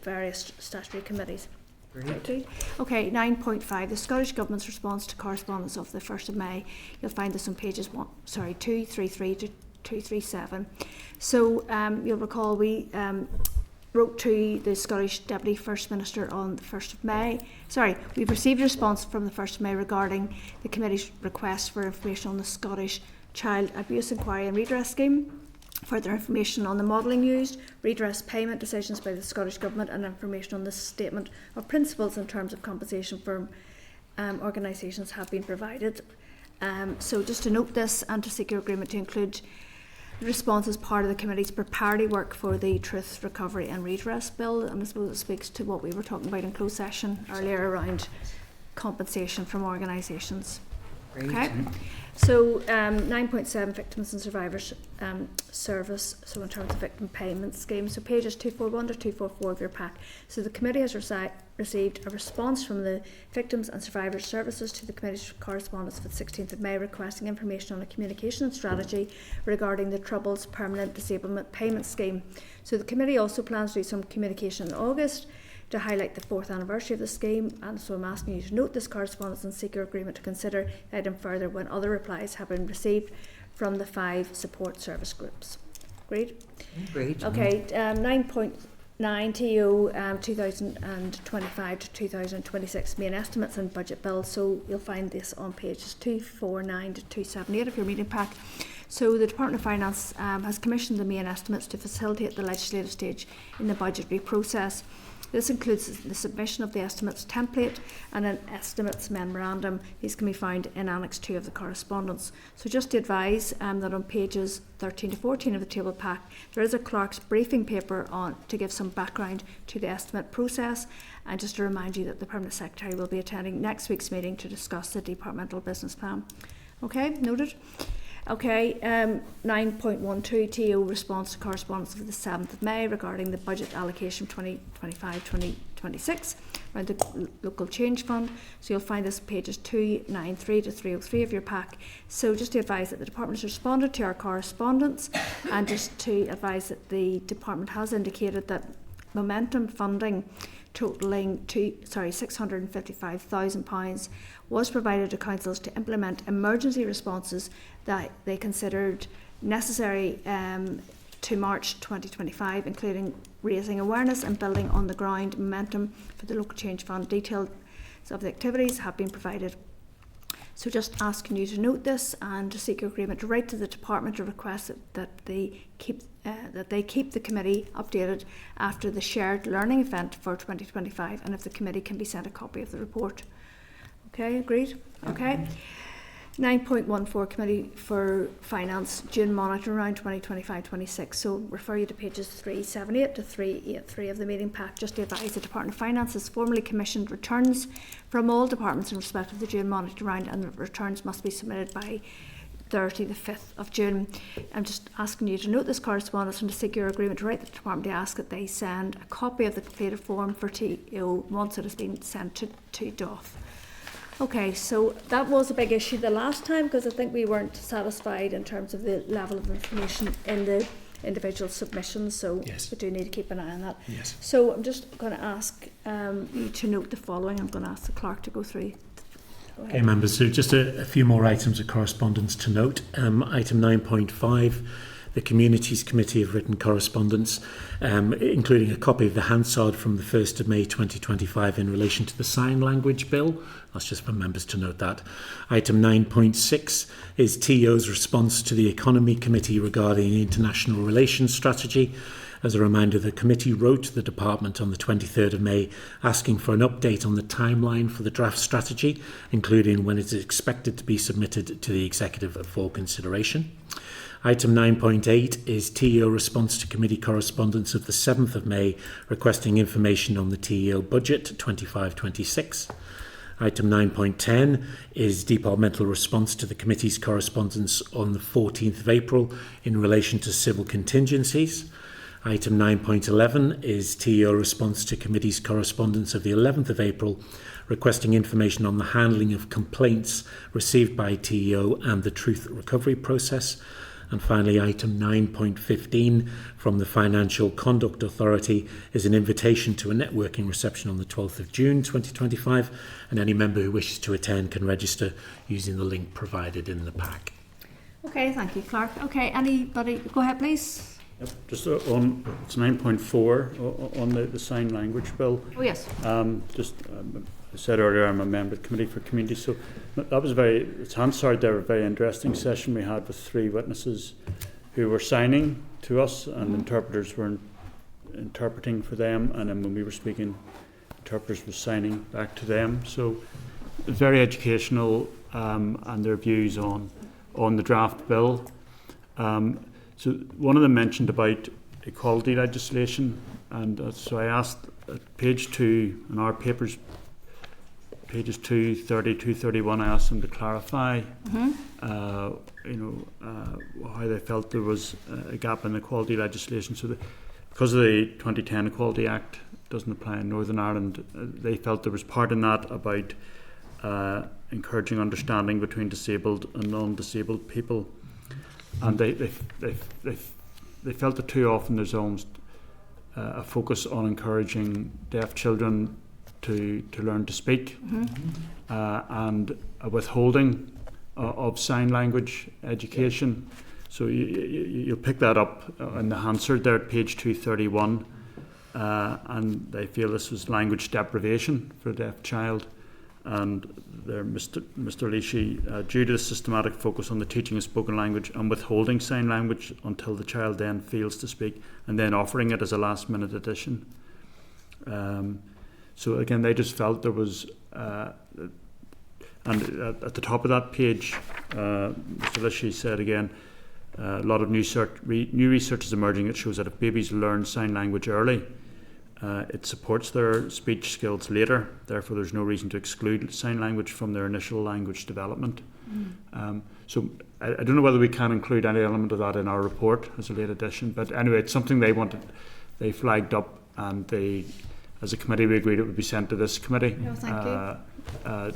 various statutory committees. Great. Okay, 9.5, the Scottish Government's response to correspondence of the 1st of May. You'll find this on pages 233 to 237. So you'll recall we wrote to the Scottish Deputy First Minister on the 1st of May. We've received a response from the 1st of May regarding the Committee's request for information on the Scottish Child Abuse Inquiry and Redress Scheme, further information on the modelling used, redress payment decisions by the Scottish Government, and information on the statement of principles in terms of compensation for organisations have been provided. So just to note this and to seek your agreement to include the response as part of the committee's preparatory work for the Truth, Recovery and Redress Bill, and I suppose it speaks to what we were talking about in closed session earlier around compensation from organisations. Okay, so 9.7, Victims and Survivors Service, so in terms of victim payment scheme, so pages 241 to 244 of your pack. So the committee has received a response from the Victims and Survivors Services to the committee's correspondence of the 16th of May requesting information on a communication strategy regarding the Troubles Permanent Disablement Payment Scheme. So the committee also plans to do some communication in August to highlight the 4th anniversary of the scheme, and so I'm asking you to note this correspondence and seek your agreement to consider the item further when other replies have been received from the 5 support service groups. Agreed? Great. Okay, 9.9 TO 2025 to 2026 main estimates and budget bills. So you'll find this on pages 249 to 278 of your meeting pack. So the Department of Finance has commissioned the main estimates to facilitate the legislative stage in the budgetary process. This includes the submission of the estimates template and an estimates memorandum. These can be found in Annex 2 of the correspondence. So just to advise that on pages 13 to 14 of the table pack, there is a clerk's briefing paper on to give some background to the estimate process, and just to remind you that the Permanent Secretary will be attending next week's meeting to discuss the departmental business plan. Okay, noted. Okay, 9.12 TO response to correspondence of the 7th of May regarding the budget allocation 2025-2026 around the local change fund. So you'll find this pages 293 to 303 of your pack. So just to advise that the department has responded to our correspondence, and just to advise that the department has indicated that momentum funding totalling £655,000 was provided to councils to implement emergency responses that they considered necessary to March 2025, including raising awareness and building on the ground momentum for the local change fund. Details of the activities have been provided. So just asking you to note this and to seek your agreement to write to the department to request that they keep the committee updated after the shared learning event for 2025, and if the committee can be sent a copy of the report. Okay, agreed? Okay. 9.14 Committee for Finance June Monitor Round 2025-26. So refer you to pages 378 to 383 of the meeting pack. Just to advise, the Department of Finance has formally commissioned returns from all departments in respect of the June Monitor Round, and the returns must be submitted by Thursday the 5th of June. I'm just asking you to note this correspondence and to seek your agreement to write the department to ask that they send a copy of the completed form for TO once it has been sent to DOF. Okay, so that was a big issue the last time because I think we weren't satisfied in terms of the level of information in the individual submissions, so Yes. we do need to keep an eye on that. Yes. So I'm just going to ask you to note the following. I'm going to ask the clerk to go through. Go ahead. Okay, members, so just a few more items of correspondence to note. Item 9.5, the Communities Committee have written correspondence, including a copy of the Hansard from the 1st of May 2025 in relation to the Sign Language Bill. That's just for members to note that. Item 9.6 is TO's response to the Economy Committee regarding the International Relations Strategy. As a reminder, the committee wrote to the department on the 23rd of May asking for an update on the timeline for the draft strategy, including when it is expected to be submitted to the executive for consideration. Item 9.8 is TEO response to committee correspondence of the 7th of May requesting information on the TEO budget 25-26. Item 9.10 is departmental response to the committee's correspondence on the 14th of April in relation to civil contingencies. Item 9.11 is TEO response to committee's correspondence of the 11th of April requesting information on the handling of complaints received by TEO and the truth recovery process. And finally, item 9.15 from the Financial Conduct Authority is an invitation to a networking reception on the 12th of June 2025, and any member who wishes to attend can register using the link provided in the pack. Okay, thank you, Clark. Okay, anybody, go ahead, please. Yep. Just on, it's 9.4 on the sign language bill. Oh, yes. I said earlier I'm a member of the Committee for Communities, so that was it's Hansard there, a very interesting session we had with 3 witnesses who were signing to us and interpreters were interpreting for them, and then when we were speaking, interpreters were signing back to them. So it's very educational and their views on the draft bill. So one of them mentioned about equality legislation, and so I asked at page 2 in our papers, pages 230, 231, I asked them to clarify, how they felt there was a gap in equality legislation. So because of the 2010 Equality Act doesn't apply in Northern Ireland, they felt there was part in that about encouraging understanding between disabled and non-disabled people. And they felt that too often there's almost a focus on encouraging deaf children to learn to speak, and a withholding of sign language education. So you'll pick that up in the Hansard there at page 231, and they feel this was language deprivation for a deaf child. And there, Mr. Leashy, due to the systematic focus on the teaching of spoken language and withholding sign language until the child then fails to speak, and then offering it as a last-minute addition. So again, they just felt there was, and at the top of that page, Mr. Leashy said again, a lot of new research is emerging that shows that if babies learn sign language early, it supports their speech skills later. Therefore, there's no reason to exclude sign language from their initial language development. So I don't know whether we can include any element of that in our report as a late addition. But anyway, it's something they flagged up, and as a committee, we agreed it would be sent to this committee. No, thank you.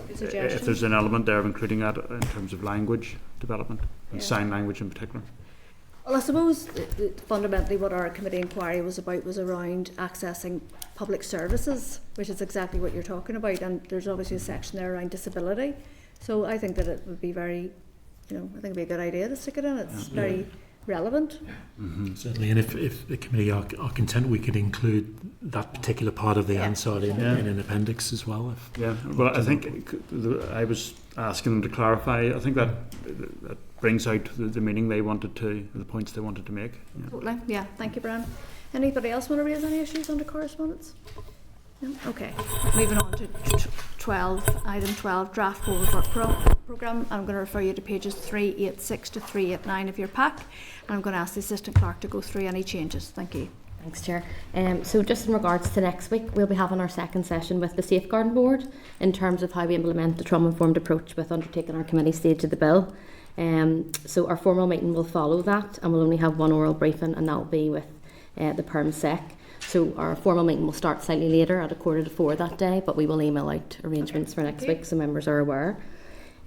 If there's an element there of including that in terms of language development and sign language in particular. Well, I suppose fundamentally what our committee inquiry was about was around accessing public services, which is exactly what you're talking about, and there's obviously a section there around disability. So I think that it would be very, I think it'd be a good idea to stick it in. It's very relevant. Certainly, and if the committee are content, we could include that particular part of the Hansard in an appendix as well. Well, I think I was asking them to clarify. I think that brings out the meaning they wanted to, the points they wanted to make. Totally. Yeah. Thank you, Brian. Anybody else want to raise any issues under correspondence? No? Okay. Moving on to item 12, draft forward work programme. I'm going to refer you to pages 386 to 389 of your pack, and I'm going to ask the Assistant Clerk to go through any changes. Thank you. Thanks, Chair. So just in regards to next week, we'll be having our second session with the Safeguarding Board in terms of how we implement the trauma-informed approach with undertaking our committee stage of the bill. So our formal meeting will follow that, and we'll only have one oral briefing, and that will be with the Perm Sec. So our formal meeting will start slightly later at 3:45 that day, but we will email out arrangements for next week so members are aware.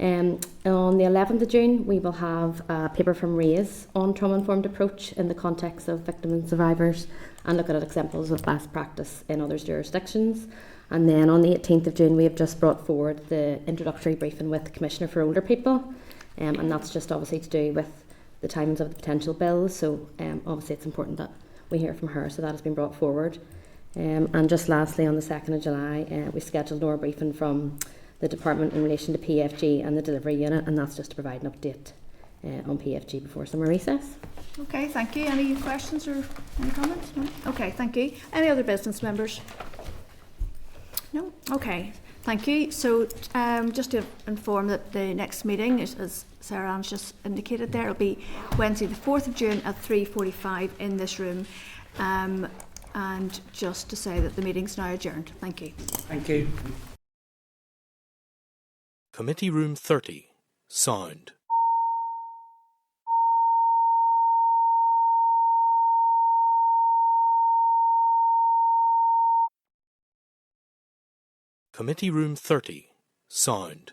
On the 11th of June, we will have a paper from RAISE on trauma-informed approach in the context of victims and survivors, and look at examples of best practice in other jurisdictions. And then on the 18th of June, we have just brought forward the introductory briefing with the Commissioner for Older People, and that's just obviously to do with the timings of the potential bills. So obviously it's important that we hear from her, so that has been brought forward. And just lastly, on the 2nd of July, we scheduled our briefing from the department in relation to PFG and the delivery unit, and that's just to provide an update on PFG before summer recess. Okay, thank you. Any questions or any comments? No? Okay, thank you. Any other business members? No? Okay, thank you. So just to inform that the next meeting, is, as Sarah Ann's just indicated there, it'll be Wednesday the 4th of June at 3:45 in this room. And just to say that the meeting's now adjourned. Thank you. Thank you. Committee Room 30, sound. Committee Room 30, sound.